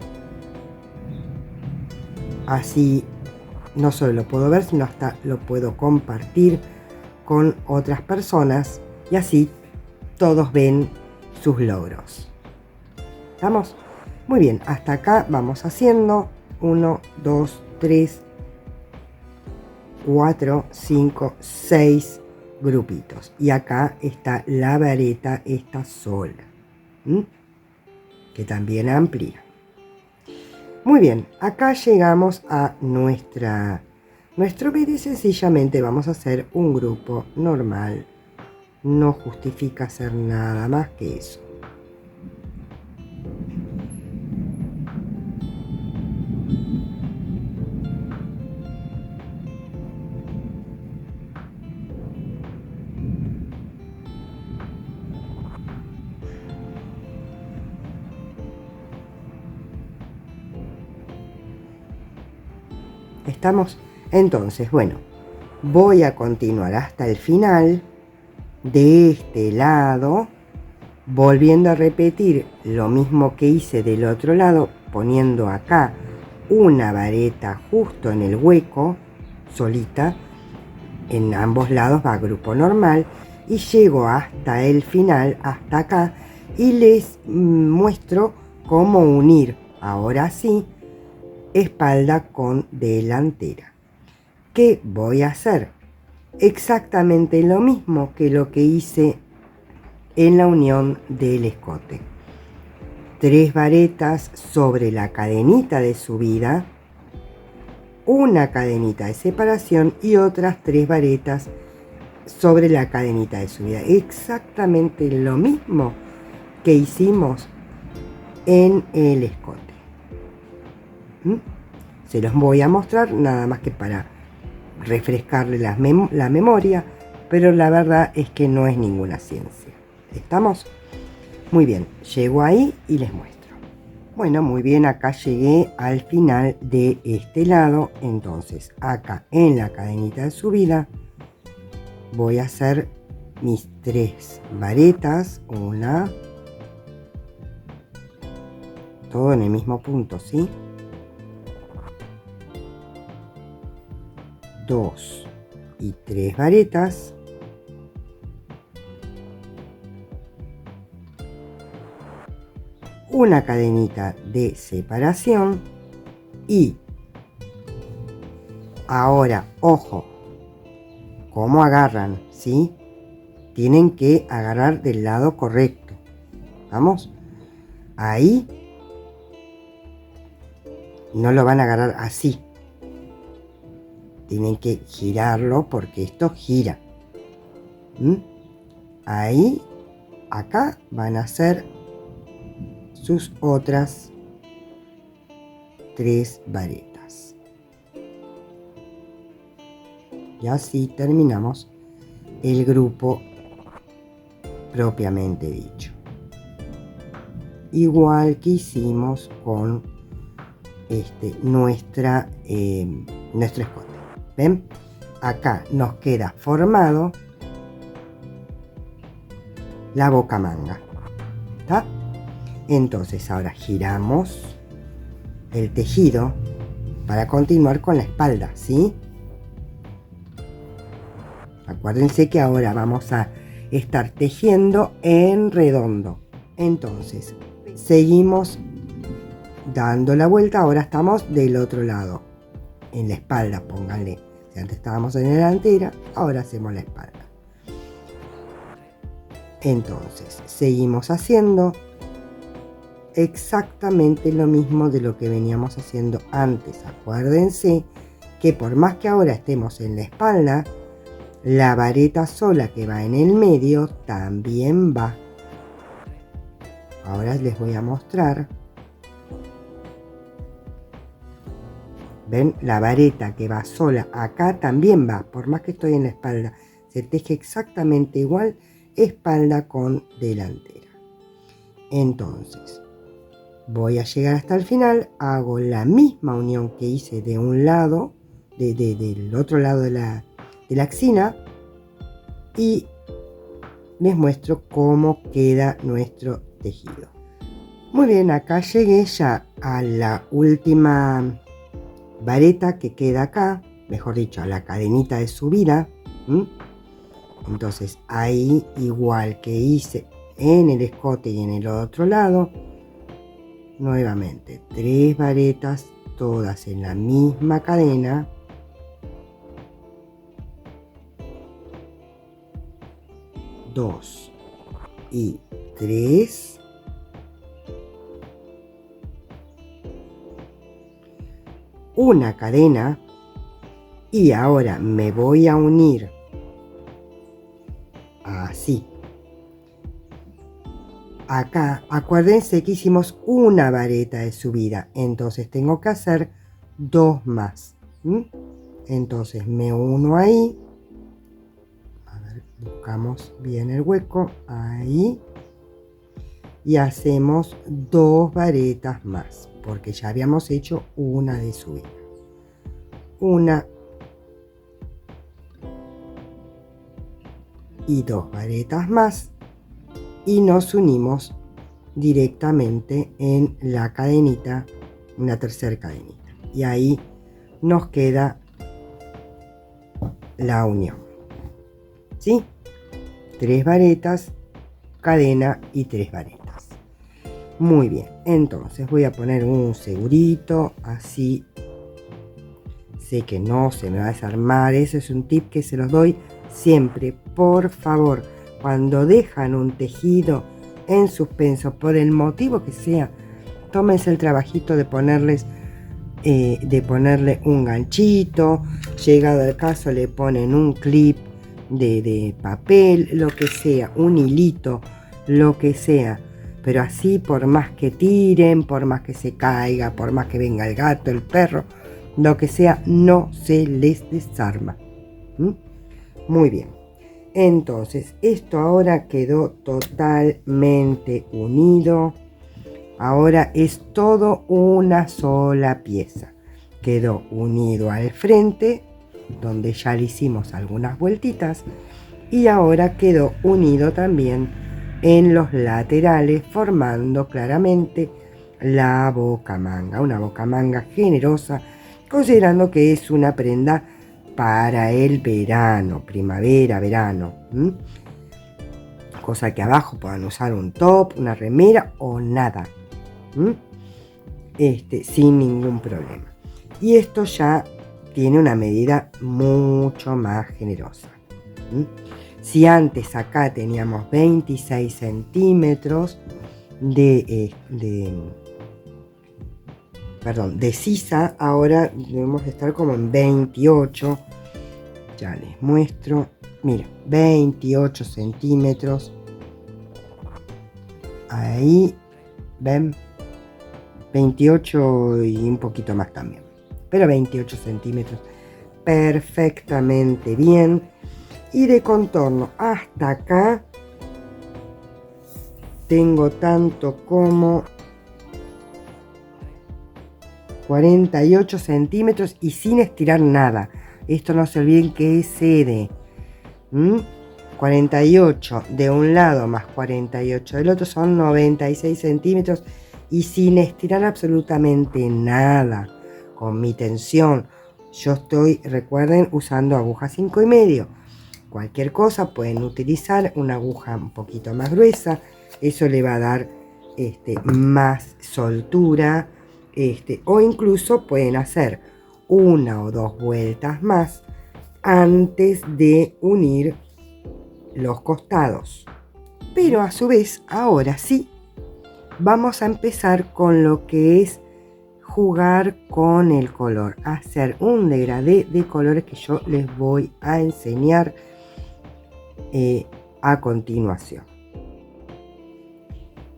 Así no solo lo puedo ver, sino hasta lo puedo compartir con otras personas y así todos ven sus logros. ¿Estamos? Muy bien, hasta acá vamos haciendo 1, 2, 3, 4, 5, 6 grupitos. Y acá está la vareta, esta sola, que también amplía. Muy bien, acá llegamos a nuestro vídeo y sencillamente vamos a hacer un grupo normal. No justifica hacer nada más que eso. ¿Estamos? Entonces, bueno, voy a continuar hasta el final de este lado, volviendo a repetir lo mismo que hice del otro lado, poniendo acá una vareta justo en el hueco, solita. En ambos lados va grupo normal y llego hasta el final, hasta acá, y les muestro cómo unir, ahora sí, espalda con delantera. ¿Qué voy a hacer? Exactamente lo mismo que lo que hice en la unión del escote. 3 varetas sobre la cadenita de subida, una cadenita de separación y otras 3 varetas sobre la cadenita de subida. Exactamente lo mismo que hicimos en el escote. Se los voy a mostrar nada más que para refrescarle la memoria, pero la verdad es que no es ninguna ciencia. ¿Estamos? Muy bien, llego ahí y les muestro. Bueno, muy bien, acá llegué al final de este lado. Entonces, acá en la cadenita de subida voy a hacer mis 3 varetas. Una, todo en el mismo punto, ¿sí? 2 y 3 varetas. Una cadenita de separación y ahora, ojo, ¿cómo agarran? ¿Sí? Tienen que agarrar del lado correcto. ¿Vamos? Ahí no lo van a agarrar así. Tienen que girarlo porque esto gira. Ahí, acá van a hacer sus otras 3 varetas. Y así terminamos el grupo propiamente dicho. Igual que hicimos con nuestro escote. ¿Ven? Acá nos queda formado la boca manga. ¿Está? Entonces ahora giramos el tejido para continuar con la espalda, ¿sí? Acuérdense que ahora vamos a estar tejiendo en redondo. Entonces, seguimos dando la vuelta. Ahora estamos del otro lado, en la espalda, pónganle. Si antes estábamos en la delantera, ahora hacemos la espalda. Entonces, seguimos haciendo exactamente lo mismo de lo que veníamos haciendo antes. Acuérdense que por más que ahora estemos en la espalda, la vareta sola que va en el medio también va. Ahora les voy a mostrar. ¿Ven? La vareta que va sola acá también va, por más que estoy en la espalda. Se teje exactamente igual, espalda con delantera. Entonces, voy a llegar hasta el final, hago la misma unión que hice de un lado, del otro lado de la axila, y les muestro cómo queda nuestro tejido. Muy bien, acá llegué ya a la última vareta que queda acá, mejor dicho, a la cadenita de subida. Entonces ahí, igual que hice en el escote y en el otro lado, nuevamente 3 varetas, todas en la misma cadena. Dos y 3. Una cadena. Y ahora me voy a unir así. Acá, acuérdense que hicimos una vareta de subida, entonces tengo que hacer 2 más. Entonces me uno ahí. A ver, buscamos bien el hueco, ahí. Y hacemos 2 varetas más, porque ya habíamos hecho una de subida. Una y 2 varetas más. Y nos unimos directamente en la cadenita, una tercera cadenita. Y ahí nos queda la unión. ¿Sí? 3 varetas, cadena y 3 varetas. Muy bien, entonces voy a poner un segurito, así sé que no se me va a desarmar. Ese es un tip que se los doy siempre. Por favor, cuando dejan un tejido en suspenso, por el motivo que sea, tómense el trabajito de ponerle un ganchito. Llegado el caso, le ponen un clip de papel, lo que sea, un hilito, lo que sea, pero así por más que tiren, por más que se caiga, por más que venga el gato, el perro, lo que sea, no se les desarma. Muy bien. Entonces, esto ahora quedó totalmente unido. Ahora es todo una sola pieza. Quedó unido al frente, donde ya le hicimos algunas vueltitas, y ahora quedó unido también en los laterales, formando claramente la bocamanga. Una bocamanga generosa, considerando que es una prenda para el verano, primavera, verano. Cosa que abajo puedan usar un top, una remera o nada. Sin ningún problema. Y esto ya tiene una medida mucho más generosa. Si antes acá teníamos 26 centímetros de sisa, ahora debemos estar como en 28. Ya les muestro. Mira, 28 centímetros. Ahí, ven, 28 y un poquito más también. Pero 28 centímetros perfectamente bien. Y de contorno hasta acá tengo tanto como 48 centímetros y sin estirar nada. Esto no se olviden que es CD. 48 de un lado más 48 del otro son 96 centímetros y sin estirar absolutamente nada. Con mi tensión, yo estoy, recuerden, usando aguja 5,5. Cualquier cosa pueden utilizar una aguja un poquito más gruesa, eso le va a dar más soltura, o incluso pueden hacer una o dos vueltas más antes de unir los costados. Pero a su vez, ahora sí, vamos a empezar con lo que es jugar con el color, hacer un degradé de colores que yo les voy a enseñar a continuación.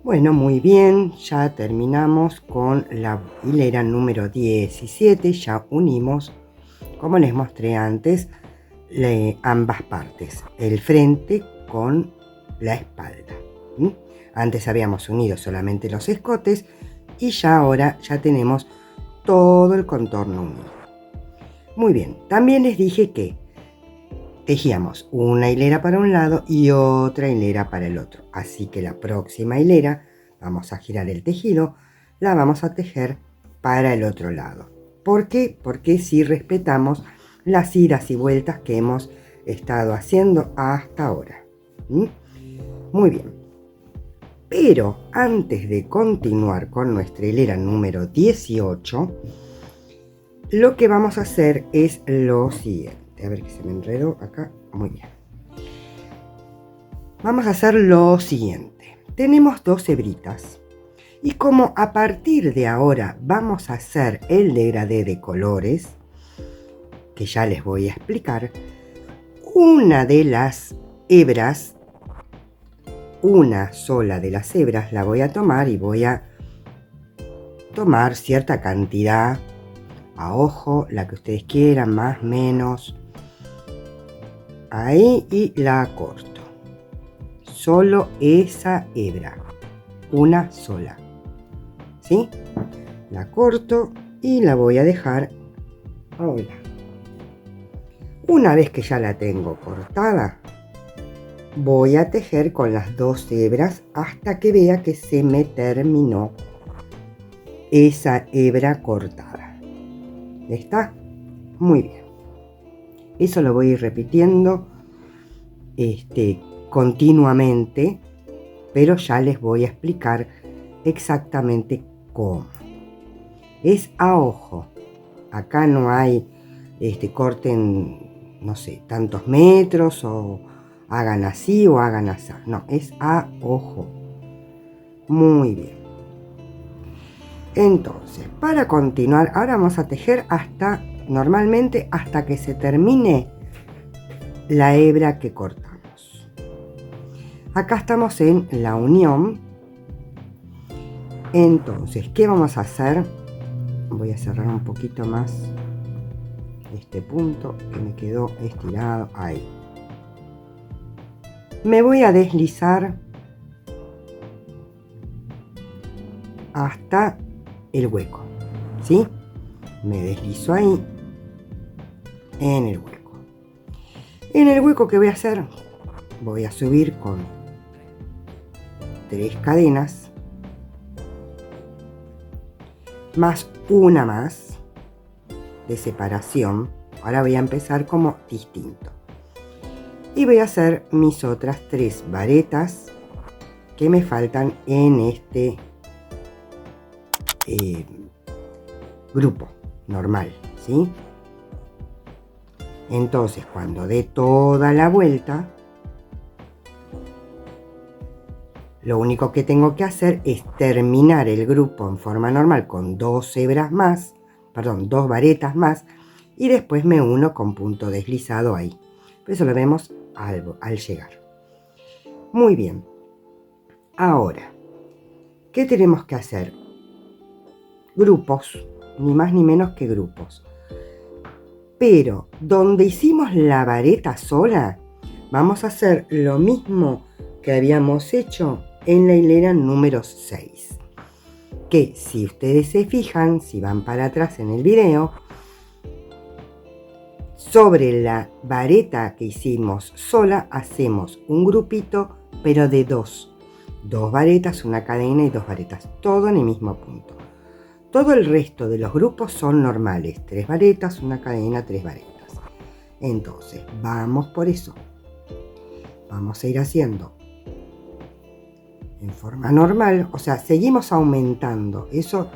Bueno, muy bien, ya terminamos con la hilera número 17, ya unimos, como les mostré antes, ambas partes, el frente con la espalda. Antes habíamos unido solamente los escotes y ya ahora ya tenemos todo el contorno unido. Muy bien, también les dije que tejíamos una hilera para un lado y otra hilera para el otro. Así que la próxima hilera vamos a girar el tejido, la vamos a tejer para el otro lado. ¿Por qué? Porque si respetamos las idas y vueltas que hemos estado haciendo hasta ahora. Muy bien. Pero antes de continuar con nuestra hilera número 18, lo que vamos a hacer es lo siguiente. A ver que se me enredó acá. Muy bien. Vamos a hacer lo siguiente. Tenemos dos hebritas. Y como a partir de ahora vamos a hacer el degradé de colores, que ya les voy a explicar, una de las hebras, una sola de las hebras la voy a tomar y voy a tomar cierta cantidad a ojo, la que ustedes quieran, más, menos. Ahí, y la corto. Solo esa hebra, una sola. ¿Sí? La corto y la voy a dejar ahora. Una vez que ya la tengo cortada, voy a tejer con las dos hebras hasta que vea que se me terminó esa hebra cortada. ¿Está? Muy bien. Eso lo voy a ir repitiendo continuamente, pero ya les voy a explicar exactamente cómo. Es a ojo. Acá no hay corten, no sé, tantos metros o hagan así o hagan así. No, es a ojo. Muy bien. Entonces, para continuar, ahora vamos a tejer normalmente hasta que se termine la hebra que cortamos. Acá estamos en la unión Entonces, ¿qué vamos a hacer? Voy a cerrar un poquito más este punto que me quedó estirado ahí. Me voy a deslizar hasta el hueco, ¿sí? Me deslizo ahí en el hueco. En el hueco que voy a hacer, voy a subir con 3 cadenas más una más de separación. Ahora voy a empezar como distinto y voy a hacer mis otras 3 varetas que me faltan en este grupo normal, ¿sí? Entonces, cuando dé toda la vuelta, lo único que tengo que hacer es terminar el grupo en forma normal con 2 hebras más, perdón, 2 varetas más, y después me uno con punto deslizado ahí. Pero eso lo vemos al llegar. Muy bien. Ahora, ¿qué tenemos que hacer? Grupos, ni más ni menos que grupos. Pero donde hicimos la vareta sola, vamos a hacer lo mismo que habíamos hecho en la hilera número 6. Que si ustedes se fijan, si van para atrás en el video, sobre la vareta que hicimos sola, hacemos un grupito, pero de 2. 2 varetas, una cadena y 2 varetas, todo en el mismo punto. Todo el resto de los grupos son normales, 3 varetas, una cadena, 3 varetas. Entonces, vamos por eso. Vamos a ir haciendo en forma normal, o sea, seguimos aumentando. Eso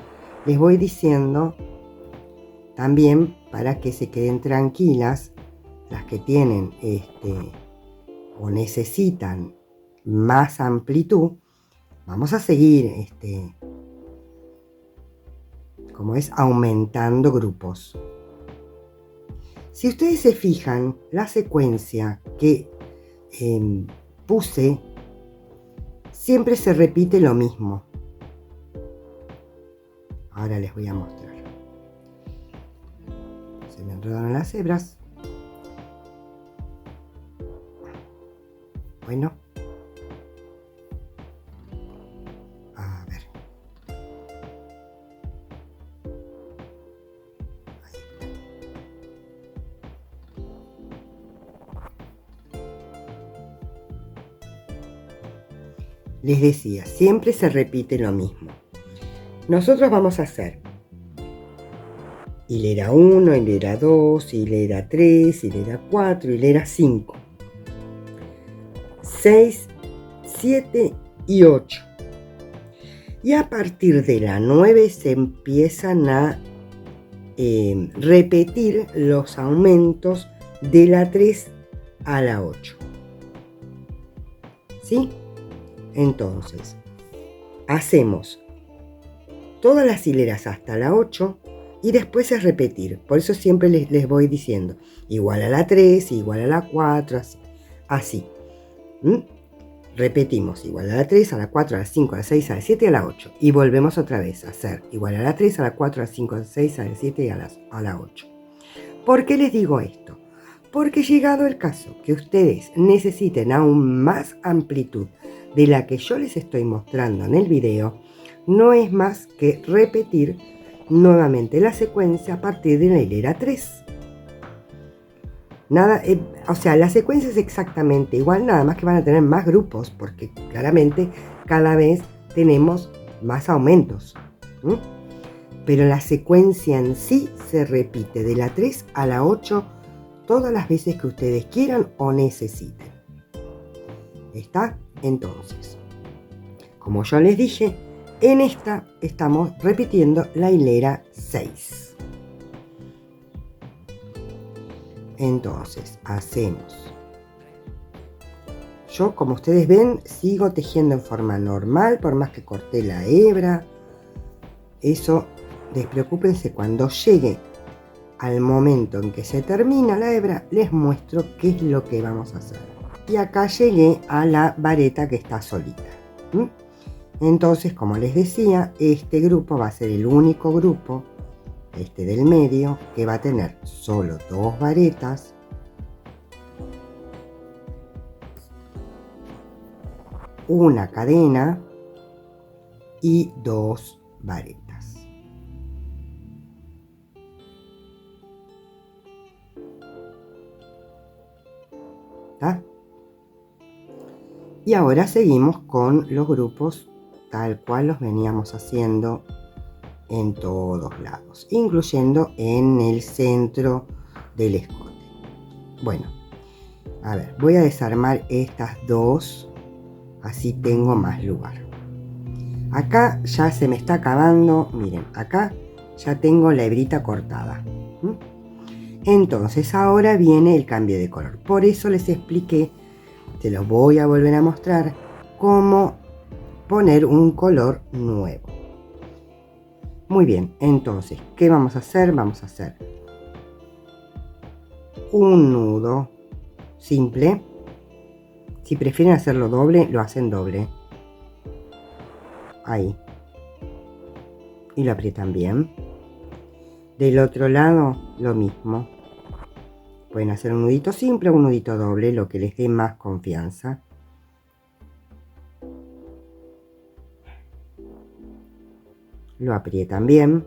les voy diciendo también para que se queden tranquilas las que tienen o necesitan más amplitud. Vamos a seguir como es aumentando grupos. Si ustedes se fijan, la secuencia que puse siempre se repite lo mismo. Ahora les voy a mostrar. Se me enredaron las hebras. Bueno. A ver. Ahí está. Les decía, siempre se repite lo mismo. Nosotros vamos a hacer hilera 1, hilera 2, hilera 3, hilera 4, hilera 5, 6, 7 y 8. Y a partir de la 9 se empiezan a repetir los aumentos de la 3 a la 8. ¿Sí? Entonces, hacemos todas las hileras hasta la 8 y después es repetir. Por eso siempre les voy diciendo igual a la 3, igual a la 4, así. Repetimos igual a la 3, a la 4, a la 5, a la 6, a la 7 y a la 8. Y volvemos otra vez a hacer igual a la 3, a la 4, a la 5, a la 6, a la 7 y a la 8. ¿Por qué les digo esto? Porque llegado el caso que ustedes necesiten aún más amplitud de la que yo les estoy mostrando en el video, no es más que repetir nuevamente la secuencia a partir de la hilera 3. Nada, o sea, la secuencia es exactamente igual, nada más que van a tener más grupos, porque claramente cada vez tenemos más aumentos. Pero la secuencia en sí se repite de la 3 a la 8 todas las veces que ustedes quieran o necesiten. ¿Está? Entonces, como yo les dije, en esta estamos repitiendo la hilera 6. Entonces, hacemos. Yo, como ustedes ven, sigo tejiendo en forma normal, por más que corté la hebra. Eso, despreocúpense, cuando llegue al momento en que se termina la hebra, les muestro qué es lo que vamos a hacer. Y acá llegué a la vareta que está solita. Entonces, como les decía, este grupo va a ser el único grupo, este del medio, que va a tener solo 2 varetas, una cadena y 2 varetas. ¿Está? Y ahora seguimos con los grupos tal cual los veníamos haciendo en todos lados, incluyendo en el centro del escote. Bueno, a ver, voy a desarmar estas dos, así tengo más lugar. Acá ya se me está acabando, miren, acá ya tengo la hebrita cortada. Entonces ahora viene el cambio de color. Por eso les expliqué, te los voy a volver a mostrar, cómo poner un color nuevo. Muy bien, entonces, ¿qué vamos a hacer? Vamos a hacer un nudo simple. Si prefieren hacerlo doble, lo hacen doble. Ahí. Y lo aprietan bien. Del otro lado, lo mismo. Pueden hacer un nudito simple o un nudito doble, lo que les dé más confianza. Lo aprietan bien.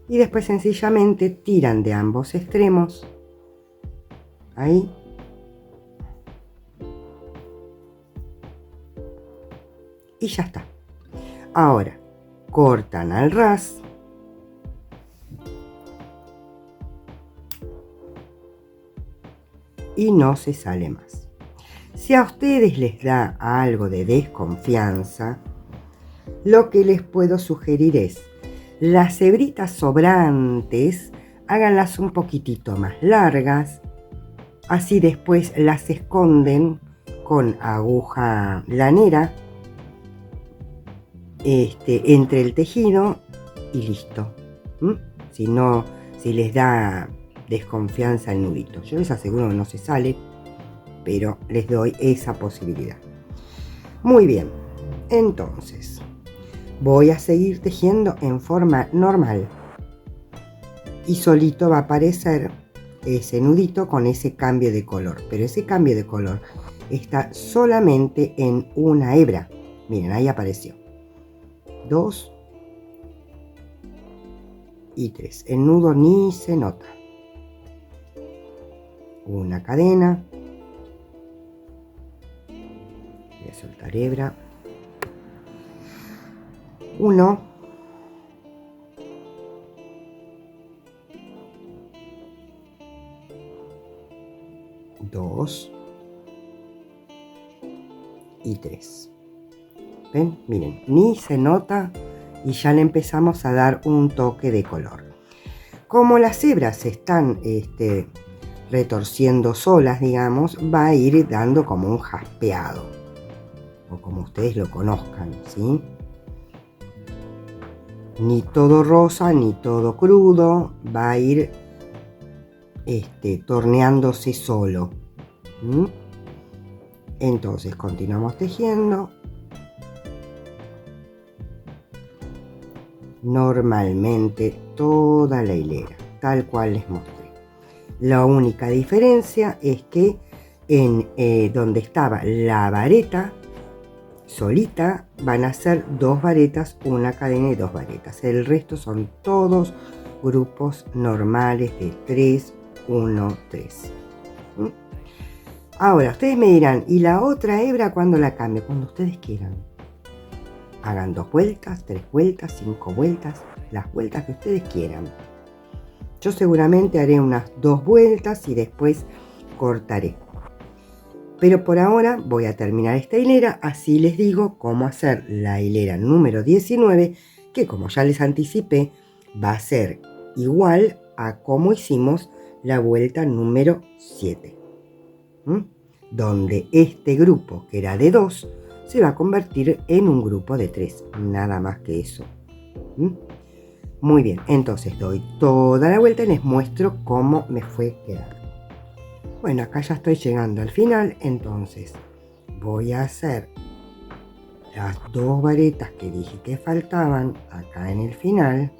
Y después sencillamente tiran de ambos extremos. Ahí. Y ya está. Ahora, cortan al ras. Y no se sale más. Si a ustedes les da algo de desconfianza, lo que les puedo sugerir es las hebritas sobrantes, háganlas un poquitito más largas, así después las esconden con aguja lanera entre el tejido y listo. Si les da desconfianza el nudito, yo les aseguro que no se sale, pero les doy esa posibilidad. Muy bien, entonces voy a seguir tejiendo en forma normal y solito va a aparecer ese nudito con ese cambio de color, pero ese cambio de color está solamente en una hebra. Miren, ahí apareció 2 y 3, el nudo ni se nota. Una cadena, voy a soltar hebra, 1, 2 y 3. ¿Ven? Miren, ni se nota y ya le empezamos a dar un toque de color. Como las hebras se están retorciendo solas, digamos, va a ir dando como un jaspeado, o como ustedes lo conozcan, ¿sí? Ni todo rosa, ni todo crudo, va a ir torneándose solo. Entonces continuamos tejiendo normalmente toda la hilera, tal cual les mostré. La única diferencia es que en donde estaba la vareta solita van a ser 2 varetas, una cadena y 2 varetas. El resto son todos grupos normales de 3, 1, 3. Ahora, ustedes me dirán, ¿y la otra hebra cuándo la cambio? Cuando ustedes quieran. Hagan 2 vueltas, 3 vueltas, 5 vueltas, las vueltas que ustedes quieran. Yo seguramente haré unas 2 vueltas y después cortaré. Pero por ahora voy a terminar esta hilera, así les digo cómo hacer la hilera número 19, que como ya les anticipé, va a ser igual a como hicimos la vuelta número 7. Donde este grupo, que era de 2, se va a convertir en un grupo de 3, nada más que eso. Muy bien, entonces doy toda la vuelta y les muestro cómo me fue quedando. Bueno, acá ya estoy llegando al final, entonces voy a hacer las 2 varetas que dije que faltaban acá en el final,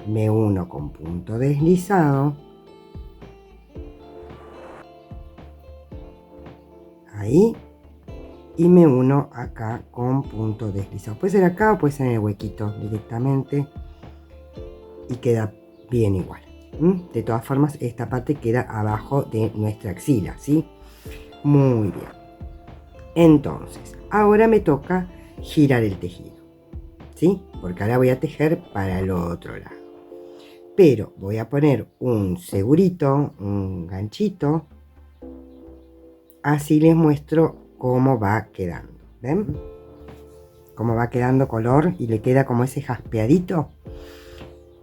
me uno con punto deslizado, ahí, y me uno acá con punto deslizado. Puede ser acá o puede ser en el huequito directamente y queda bien igual. De todas formas, esta parte queda abajo de nuestra axila, ¿sí? Muy bien. Entonces, ahora me toca girar el tejido, ¿sí? Porque ahora voy a tejer para el otro lado. Pero voy a poner un segurito, un ganchito. Así les muestro cómo va quedando. ¿Ven? Cómo va quedando color y le queda como ese jaspeadito.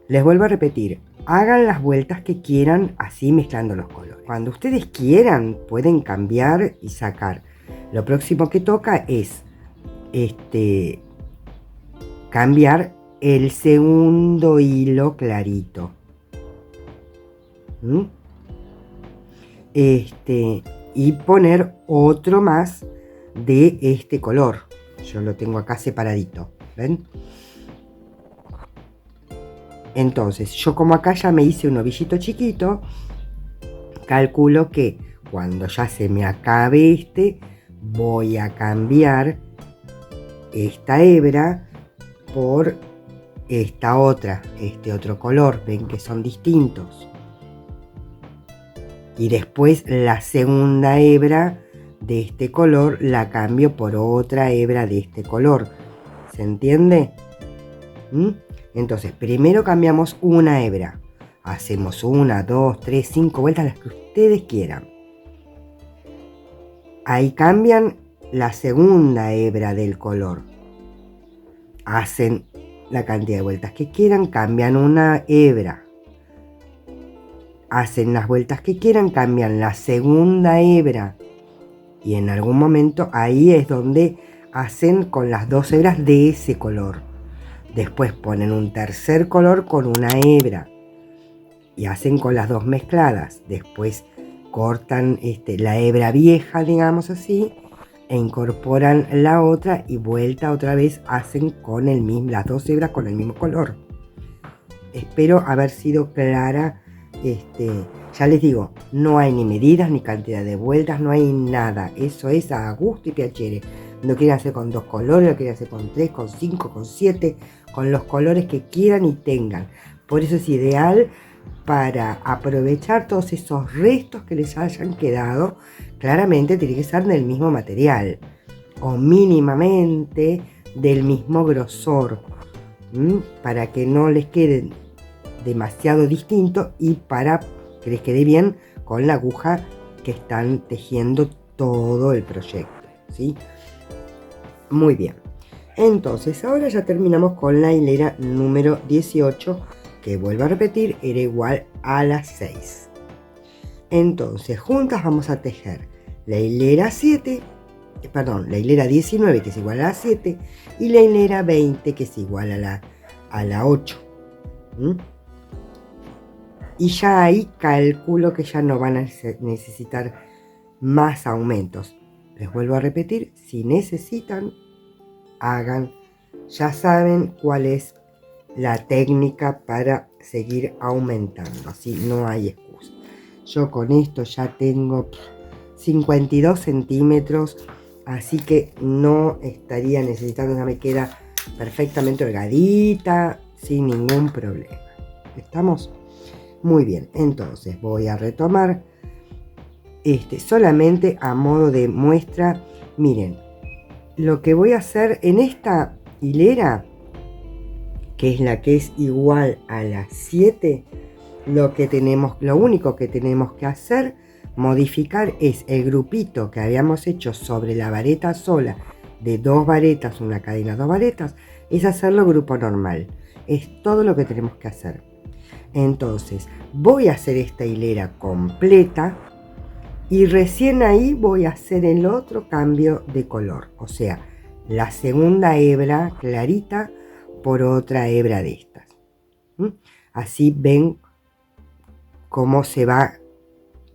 Les vuelvo a repetir, hagan las vueltas que quieran así mezclando los colores. Cuando ustedes quieran pueden cambiar y sacar. Lo próximo que toca es cambiar el segundo hilo clarito. Y poner otro más de este color. Yo lo tengo acá separadito, ¿ven? Entonces, yo como acá ya me hice un ovillito chiquito, calculo que cuando ya se me acabe voy a cambiar esta hebra por esta otra, este otro color. Ven que son distintos. Y después la segunda hebra de este color la cambio por otra hebra de este color. ¿Se entiende? Entonces, primero cambiamos una hebra. Hacemos 1, 2, 3, 5 vueltas, las que ustedes quieran. Ahí cambian la segunda hebra del color. Hacen la cantidad de vueltas que quieran, cambian una hebra. Hacen las vueltas que quieran, cambian la segunda hebra. Y en algún momento ahí es donde hacen con las 2 hebras de ese color. Después ponen un tercer color con una hebra y hacen con las 2 mezcladas. Después cortan la hebra vieja, digamos así, e incorporan la otra y vuelta otra vez hacen con las 2 hebras con el mismo color. Espero haber sido clara. Ya les digo, no hay ni medidas ni cantidad de vueltas, no hay nada. Eso es a gusto y piacere. Lo quieren hacer con 2 colores, lo quieren hacer con 3, con 5, con 7, con los colores que quieran y tengan. Por eso es ideal para aprovechar todos esos restos que les hayan quedado. Claramente tiene que ser del mismo material o mínimamente del mismo grosor, para que no les queden demasiado distinto y para que les quede bien con la aguja que están tejiendo todo el proyecto, ¿sí? Muy bien. Entonces ahora ya terminamos con la hilera número 18, que vuelvo a repetir, era igual a las 6. Entonces juntas vamos a tejer la hilera 19, que es igual a la 7, y la hilera 20, que es igual a la 8. Y ya ahí calculo que ya no van a necesitar más aumentos. Les vuelvo a repetir, si necesitan, hagan. Ya saben cuál es la técnica para seguir aumentando, así no hay excusa. Yo con esto ya tengo 52 centímetros, así que no estaría necesitando, ya me queda perfectamente holgadita, sin ningún problema. ¿Estamos? Muy bien, entonces voy a retomar solamente a modo de muestra. Miren, lo que voy a hacer en esta hilera, que es la que es igual a las 7, lo único que tenemos que hacer, modificar, es el grupito que habíamos hecho sobre la vareta sola, de 2 varetas, una cadena, 2 varetas, es hacerlo grupo normal. Es todo lo que tenemos que hacer. Entonces voy a hacer esta hilera completa y recién ahí voy a hacer el otro cambio de color, o sea, la segunda hebra clarita por otra hebra de estas. Así ven cómo se va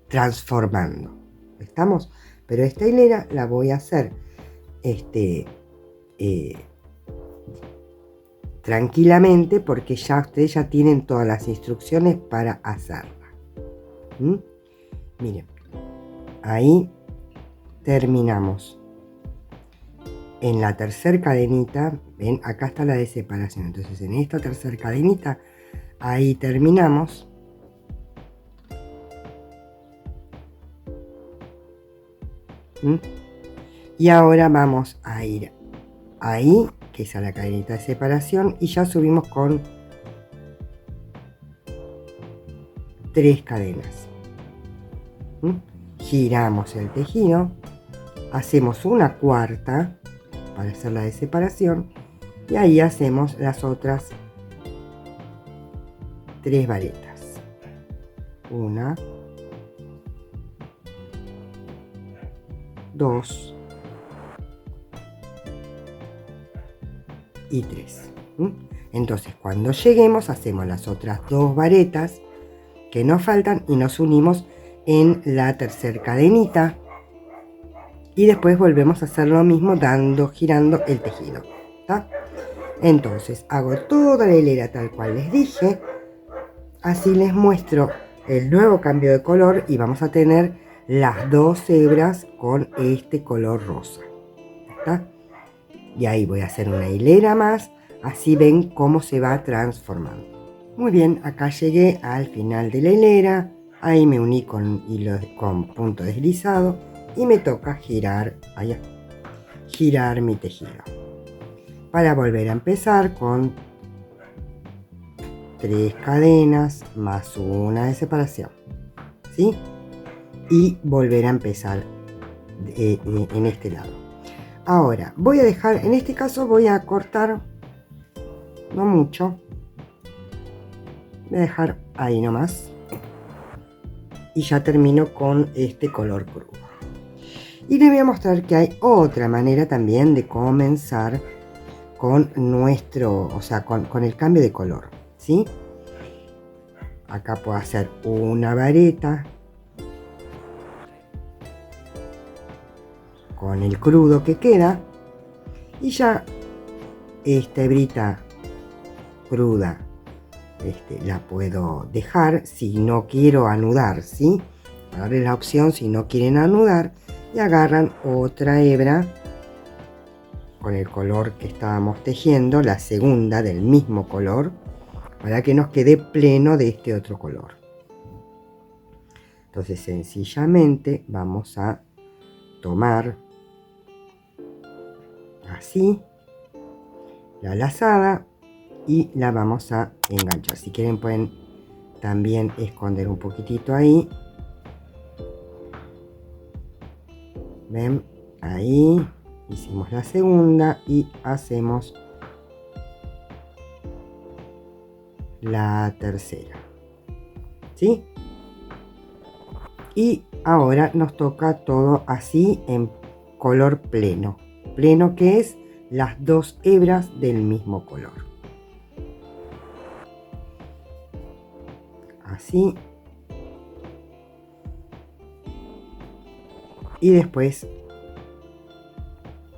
transformando. ¿Estamos? Pero esta hilera la voy a hacer tranquilamente, porque ya ustedes ya tienen todas las instrucciones para hacerla. Miren, ahí terminamos. En la tercera cadenita, ven, acá está la de separación, entonces en esta tercera cadenita, ahí terminamos. Y ahora vamos a ir ahí, que es a la cadenita de separación, y ya subimos con 3 cadenas. Giramos el tejido, hacemos una cuarta para hacer la de separación, y ahí hacemos las otras 3 varetas. 1, 2 y 3. Entonces cuando lleguemos hacemos las otras 2 varetas que nos faltan y nos unimos en la tercera cadenita, y después volvemos a hacer lo mismo girando el tejido, ¿tá? Entonces hago toda la hilera tal cual les dije, así les muestro el nuevo cambio de color, y vamos a tener las 2 hebras con este color rosa, ¿tá? Y ahí voy a hacer una hilera más, así ven cómo se va transformando. Muy bien, acá llegué al final de la hilera, ahí me uní con hilo con punto deslizado y me toca girar mi tejido para volver a empezar con 3 cadenas más una de separación, ¿sí? Y volver a empezar en este lado. Ahora voy a dejar, en este caso voy a cortar, no mucho, voy a dejar ahí nomás, y ya termino con este color crudo. Y les voy a mostrar que hay otra manera también de comenzar con nuestro, o sea, con el cambio de color, ¿sí? Acá puedo hacer una vareta con el crudo que queda, y ya esta hebrita cruda la puedo dejar si no quiero anudar, ¿sí? Darle la opción si no quieren anudar, y agarran otra hebra con el color que estábamos tejiendo, la segunda del mismo color, para que nos quede pleno de este otro color. Entonces sencillamente vamos a tomar así la lazada y la vamos a enganchar. Si quieren pueden también esconder un poquitito ahí. ¿Ven? Ahí hicimos la segunda y hacemos la tercera, ¿sí? Y ahora nos toca todo así en color pleno. Pleno, que es las 2 hebras del mismo color. Así. Y después,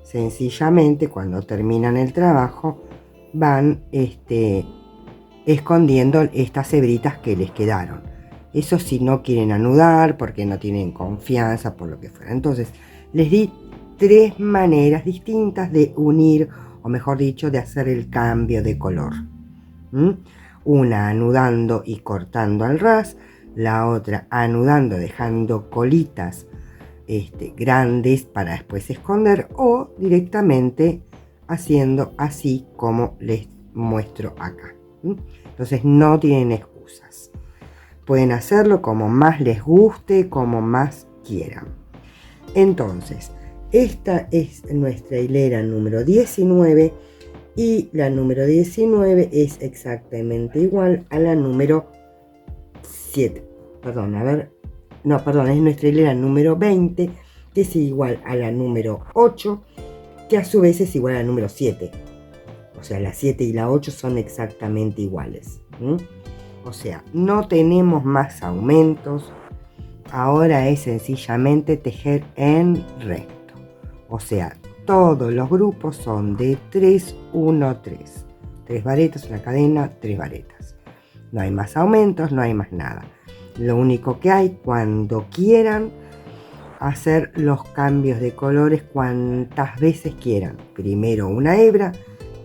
sencillamente, cuando terminan el trabajo, van escondiendo estas hebritas que les quedaron. Eso si no quieren anudar, porque no tienen confianza, por lo que fuera. Entonces, les di 3 maneras distintas de unir, o mejor dicho, de hacer el cambio de color. Una anudando y cortando al ras, la otra anudando, dejando colitas grandes para después esconder, o directamente haciendo así como les muestro acá. Entonces no tienen excusas, pueden hacerlo como más les guste, como más quieran. Entonces esta es nuestra hilera número 19, y la número 19 es exactamente igual a la número 7. Perdón, a ver, no, perdón, es nuestra hilera número 20, que es igual a la número 8, que a su vez es igual a la número 7. O sea, la 7 y la 8 son exactamente iguales. O sea, no tenemos más aumentos. Ahora es sencillamente tejer en recto. O sea, todos los grupos son de 3, 1, 3. 3 varetas, una cadena, 3 varetas. No hay más aumentos, no hay más nada. Lo único que hay, cuando quieran, hacer los cambios de colores cuantas veces quieran. Primero una hebra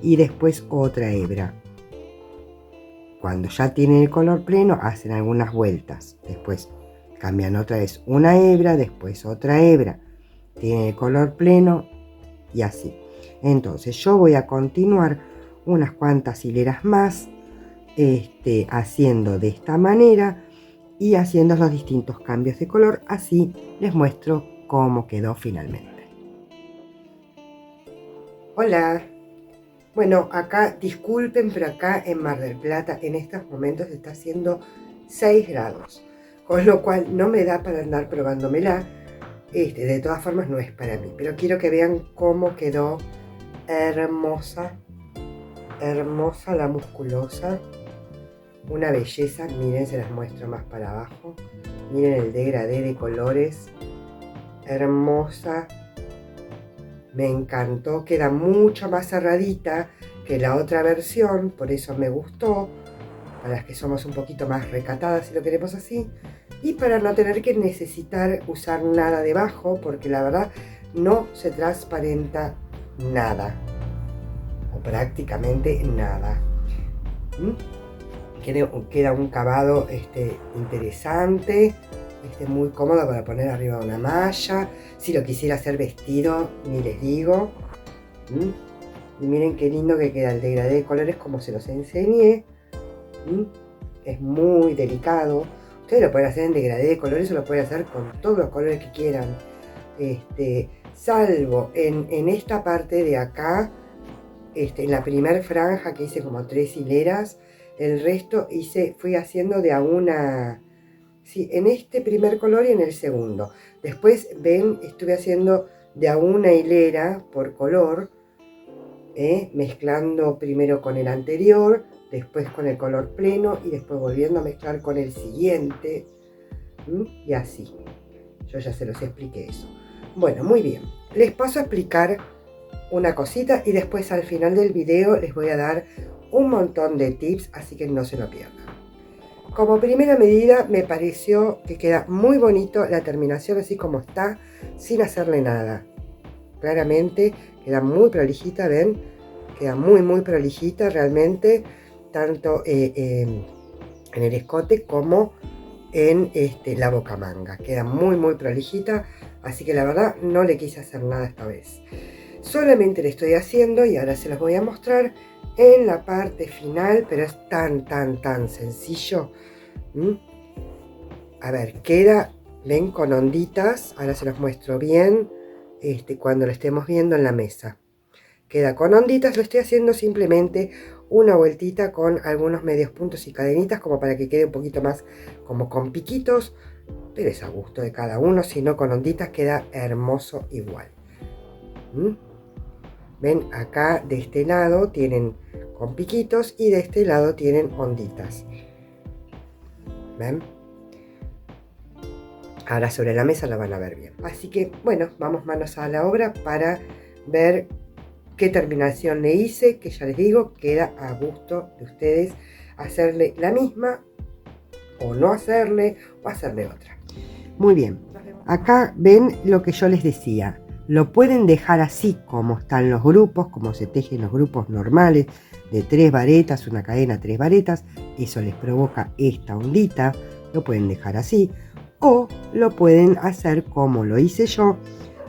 y después otra hebra. Cuando ya tienen el color pleno, hacen algunas vueltas. Después cambian otra vez una hebra, después otra hebra. Tienen el color pleno y así. Entonces yo voy a continuar unas cuantas hileras más, haciendo de esta manera y haciendo los distintos cambios de color. Así les muestro cómo quedó finalmente. Hola. Bueno, acá, disculpen, pero acá en Mar del Plata en estos momentos está haciendo 6 grados, con lo cual no me da para andar probándomela. De todas formas no es para mí, pero quiero que vean cómo quedó hermosa, hermosa la musculosa, una belleza. Miren, se las muestro más para abajo, miren el degradé de colores, hermosa. Me encantó, queda mucho más cerradita que la otra versión, por eso me gustó, para las que somos un poquito más recatadas si lo queremos así, y para no tener que necesitar usar nada debajo, porque la verdad no se transparenta nada, o prácticamente nada. Queda un acabado interesante. Muy cómodo para poner arriba de una malla. Si lo quisiera hacer vestido, ni les digo. Y miren qué lindo que queda el degradé de colores como se los enseñé. Es muy delicado. Ustedes lo pueden hacer en degradé de colores o lo pueden hacer con todos los colores que quieran. Salvo en esta parte de acá, en la primera franja que hice como 3 hileras, el resto fui haciendo de a una. Sí, en este primer color y en el segundo. Después, ven, estuve haciendo de a una hilera por color, mezclando primero con el anterior, después con el color pleno y después volviendo a mezclar con el siguiente. Y así. Yo ya se los expliqué eso. Bueno, muy bien. Les paso a explicar una cosita y después al final del video les voy a dar un montón de tips, así que no se lo pierdan. Como primera medida me pareció que queda muy bonito la terminación así como está, sin hacerle nada. Claramente queda muy prolijita, ¿ven? Queda muy prolijita realmente, tanto en el escote como en la bocamanga. Queda muy prolijita, así que la verdad no le quise hacer nada esta vez. Solamente le estoy haciendo, y ahora se los voy a mostrar, en la parte final, pero es tan sencillo. A ver, queda, ven, con onditas. Ahora se los muestro bien cuando lo estemos viendo en la mesa. Queda con onditas. Lo estoy haciendo simplemente una vueltita con algunos medios puntos y cadenitas, como para que quede un poquito más como con piquitos, pero es a gusto de cada uno. Si no, con onditas queda hermoso igual. Ven, acá de este lado tienen con piquitos y de este lado tienen onditas. ¿Ven? Ahora sobre la mesa la van a ver bien. Así que, bueno, vamos manos a la obra para ver qué terminación le hice, que ya les digo, queda a gusto de ustedes hacerle la misma, o no hacerle, o hacerle otra. Muy bien. Acá ven lo que yo les decía. Lo pueden dejar así como están los grupos, como se tejen los grupos normales, de 3 varetas, una cadena, 3 varetas. Eso les provoca esta ondita. Lo pueden dejar así. O lo pueden hacer como lo hice yo,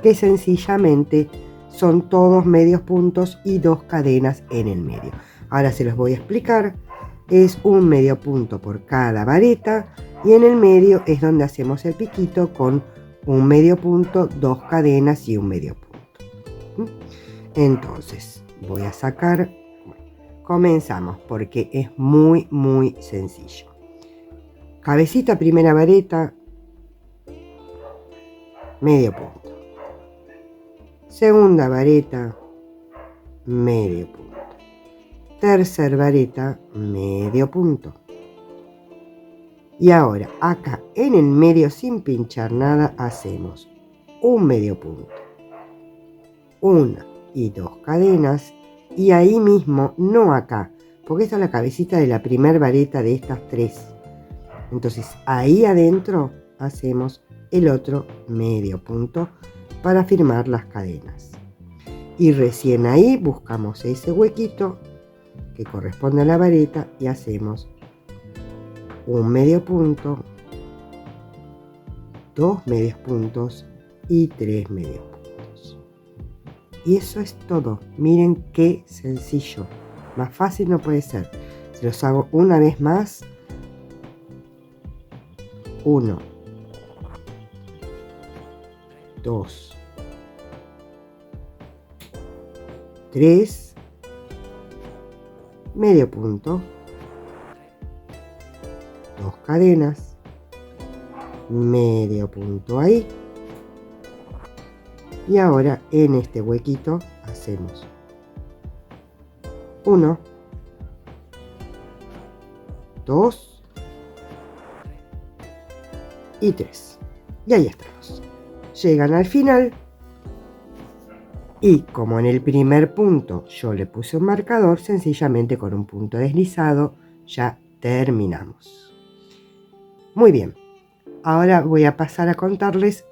que sencillamente son todos medios puntos y 2 cadenas en el medio. Ahora se los voy a explicar. Es un medio punto por cada vareta y en el medio es donde hacemos el piquito con un medio punto, 2 cadenas y un medio punto. Entonces voy a sacar. Comenzamos porque es muy sencillo. Cabecita, primera vareta, medio punto. Segunda vareta, medio punto. Tercer vareta, medio punto. Y ahora acá en el medio, sin pinchar nada, hacemos un medio punto, una y 2 cadenas, y ahí mismo, no acá, porque esta es la cabecita de la primer vareta de estas 3. Entonces ahí adentro hacemos el otro medio punto para firmar las cadenas. Y recién ahí buscamos ese huequito que corresponde a la vareta y hacemos un medio punto, 2 medios puntos y 3 medios puntos. Y eso es todo. Miren qué sencillo. Más fácil no puede ser. Se los hago una vez más. 1, 2, 3, medio punto, 2 cadenas, medio punto ahí, y ahora en este huequito hacemos 1, 2 y 3, y ahí estamos. Llegan al final y como en el primer punto yo le puse un marcador, sencillamente con un punto deslizado ya terminamos. Muy bien, ahora voy a pasar a contarles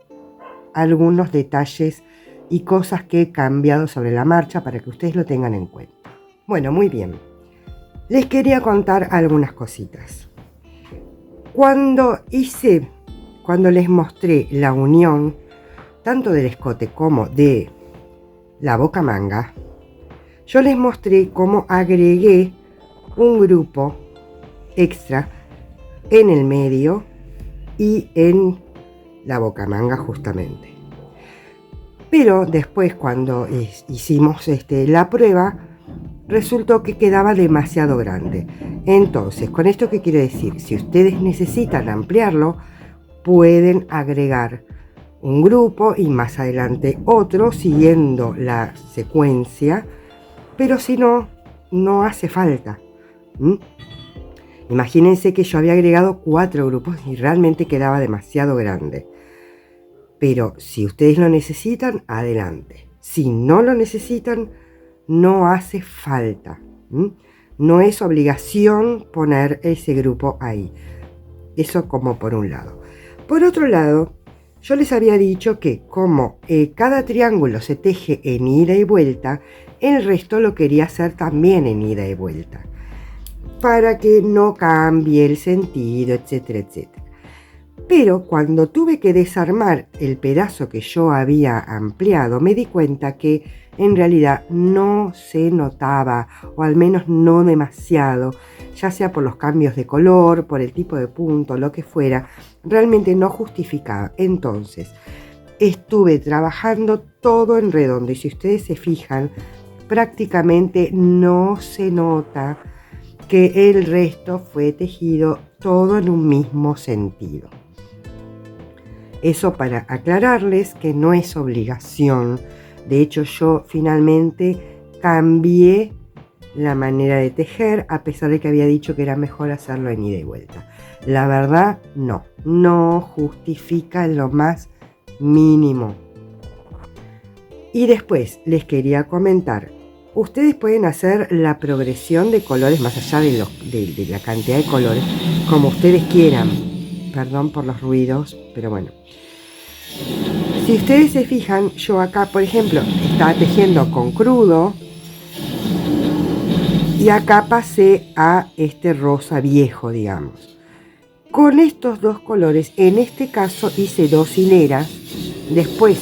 algunos detalles y cosas que he cambiado sobre la marcha para que ustedes lo tengan en cuenta. Bueno, muy bien, les quería contar algunas cositas. Cuando les mostré la unión tanto del escote como de la bocamanga, yo les mostré cómo agregué un grupo extra en el medio y en la bocamanga justamente. Pero después, cuando hicimos la prueba, resultó que quedaba demasiado grande. Entonces, ¿con esto qué quiere decir? Si ustedes necesitan ampliarlo, pueden agregar un grupo y más adelante otro siguiendo la secuencia, pero si no, no hace falta. Imagínense que yo había agregado 4 grupos y realmente quedaba demasiado grande. Pero si ustedes lo necesitan, adelante. Si no lo necesitan, no hace falta. No es obligación poner ese grupo ahí. Eso como por un lado. Por otro lado, yo les había dicho que como cada triángulo se teje en ida y vuelta, el resto lo quería hacer también en ida y vuelta, para que no cambie el sentido, etcétera, etcétera. Pero cuando tuve que desarmar el pedazo que yo había ampliado, me di cuenta que en realidad no se notaba, o al menos no demasiado, ya sea por los cambios de color, por el tipo de punto, lo que fuera, realmente no justificaba. Entonces, estuve trabajando todo en redondo y si ustedes se fijan, prácticamente no se nota que el resto fue tejido todo en un mismo sentido. Eso para aclararles que no es obligación. De hecho, yo finalmente cambié la manera de tejer, a pesar de que había dicho que era mejor hacerlo en ida y vuelta. La verdad, no justifica lo más mínimo. Y después les quería comentar, ustedes pueden hacer la progresión de colores más allá de la cantidad de colores, como ustedes quieran. Perdón por los ruidos, pero bueno. Si ustedes se fijan, yo acá, por ejemplo, estaba tejiendo con crudo y acá pasé a este rosa viejo, digamos. Con estos dos colores, en este caso hice 2 hileras, después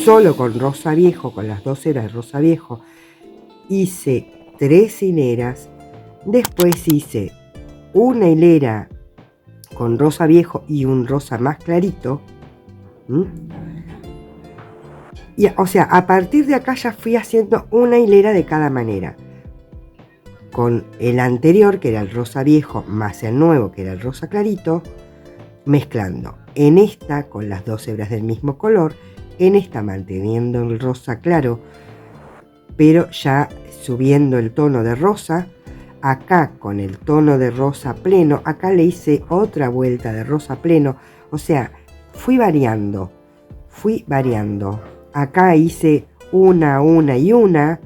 solo con rosa viejo, con las 2 hileras de rosa viejo, hice 3 hileras, después hice una hilera con rosa viejo y un rosa más clarito. Y, o sea, a partir de acá ya fui haciendo una hilera de cada manera. Con el anterior, que era el rosa viejo, más el nuevo, que era el rosa clarito, mezclando. En esta con las 2 hebras del mismo color, en esta manteniendo el rosa claro, pero ya subiendo el tono de rosa. Acá con el tono de rosa pleno, acá le hice otra vuelta de rosa pleno, o sea, fui variando. Acá hice una y una.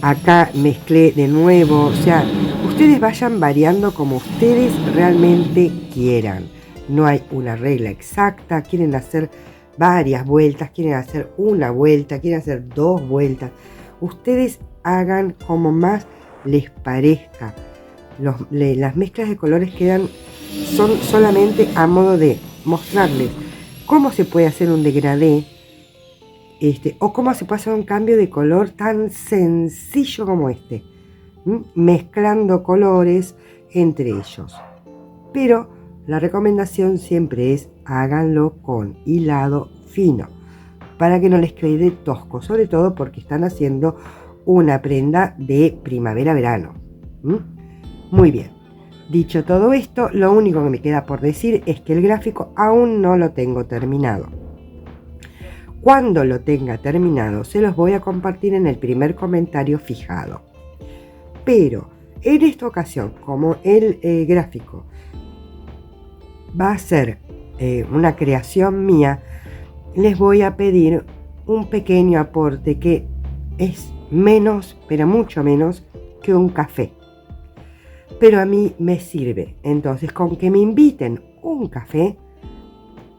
Acá mezclé de nuevo, o sea, ustedes vayan variando como ustedes realmente quieran. No hay una regla exacta, quieren hacer varias vueltas, quieren hacer una vuelta, quieren hacer 2 vueltas. Ustedes hagan como más les parezca. Las mezclas de colores son solamente a modo de mostrarles cómo se puede hacer un degradé, o cómo se puede hacer un cambio de color tan sencillo como este, mezclando colores entre ellos. Pero la recomendación siempre es háganlo con hilado fino para que no les quede tosco, sobre todo porque están haciendo una prenda de primavera-verano. Muy bien, dicho todo esto, lo único que me queda por decir es que el gráfico aún no lo tengo terminado. Cuando lo tenga terminado se los voy a compartir en el primer comentario fijado. Pero en esta ocasión, como el gráfico va a ser una creación mía, les voy a pedir un pequeño aporte que es menos, pero mucho menos que un café. Pero a mí me sirve. Entonces, con que me inviten un café,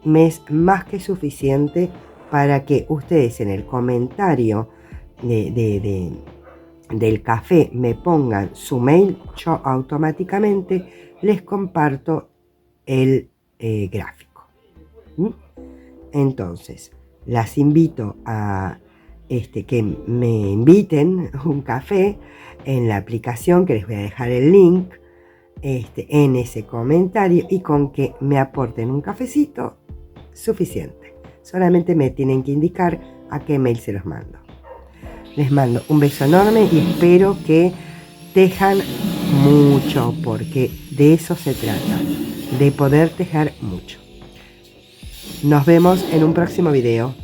me es más que suficiente para que ustedes en el comentario del café me pongan su mail. Yo automáticamente les comparto el gráfico. Entonces, las invito a que me inviten un café en la aplicación, que les voy a dejar el link en ese comentario, y con que me aporten un cafecito, suficiente. Solamente me tienen que indicar a qué mail se los mando. Les mando un beso enorme y espero que tejan mucho, porque de eso se trata, de poder tejer mucho. Nos vemos en un próximo video.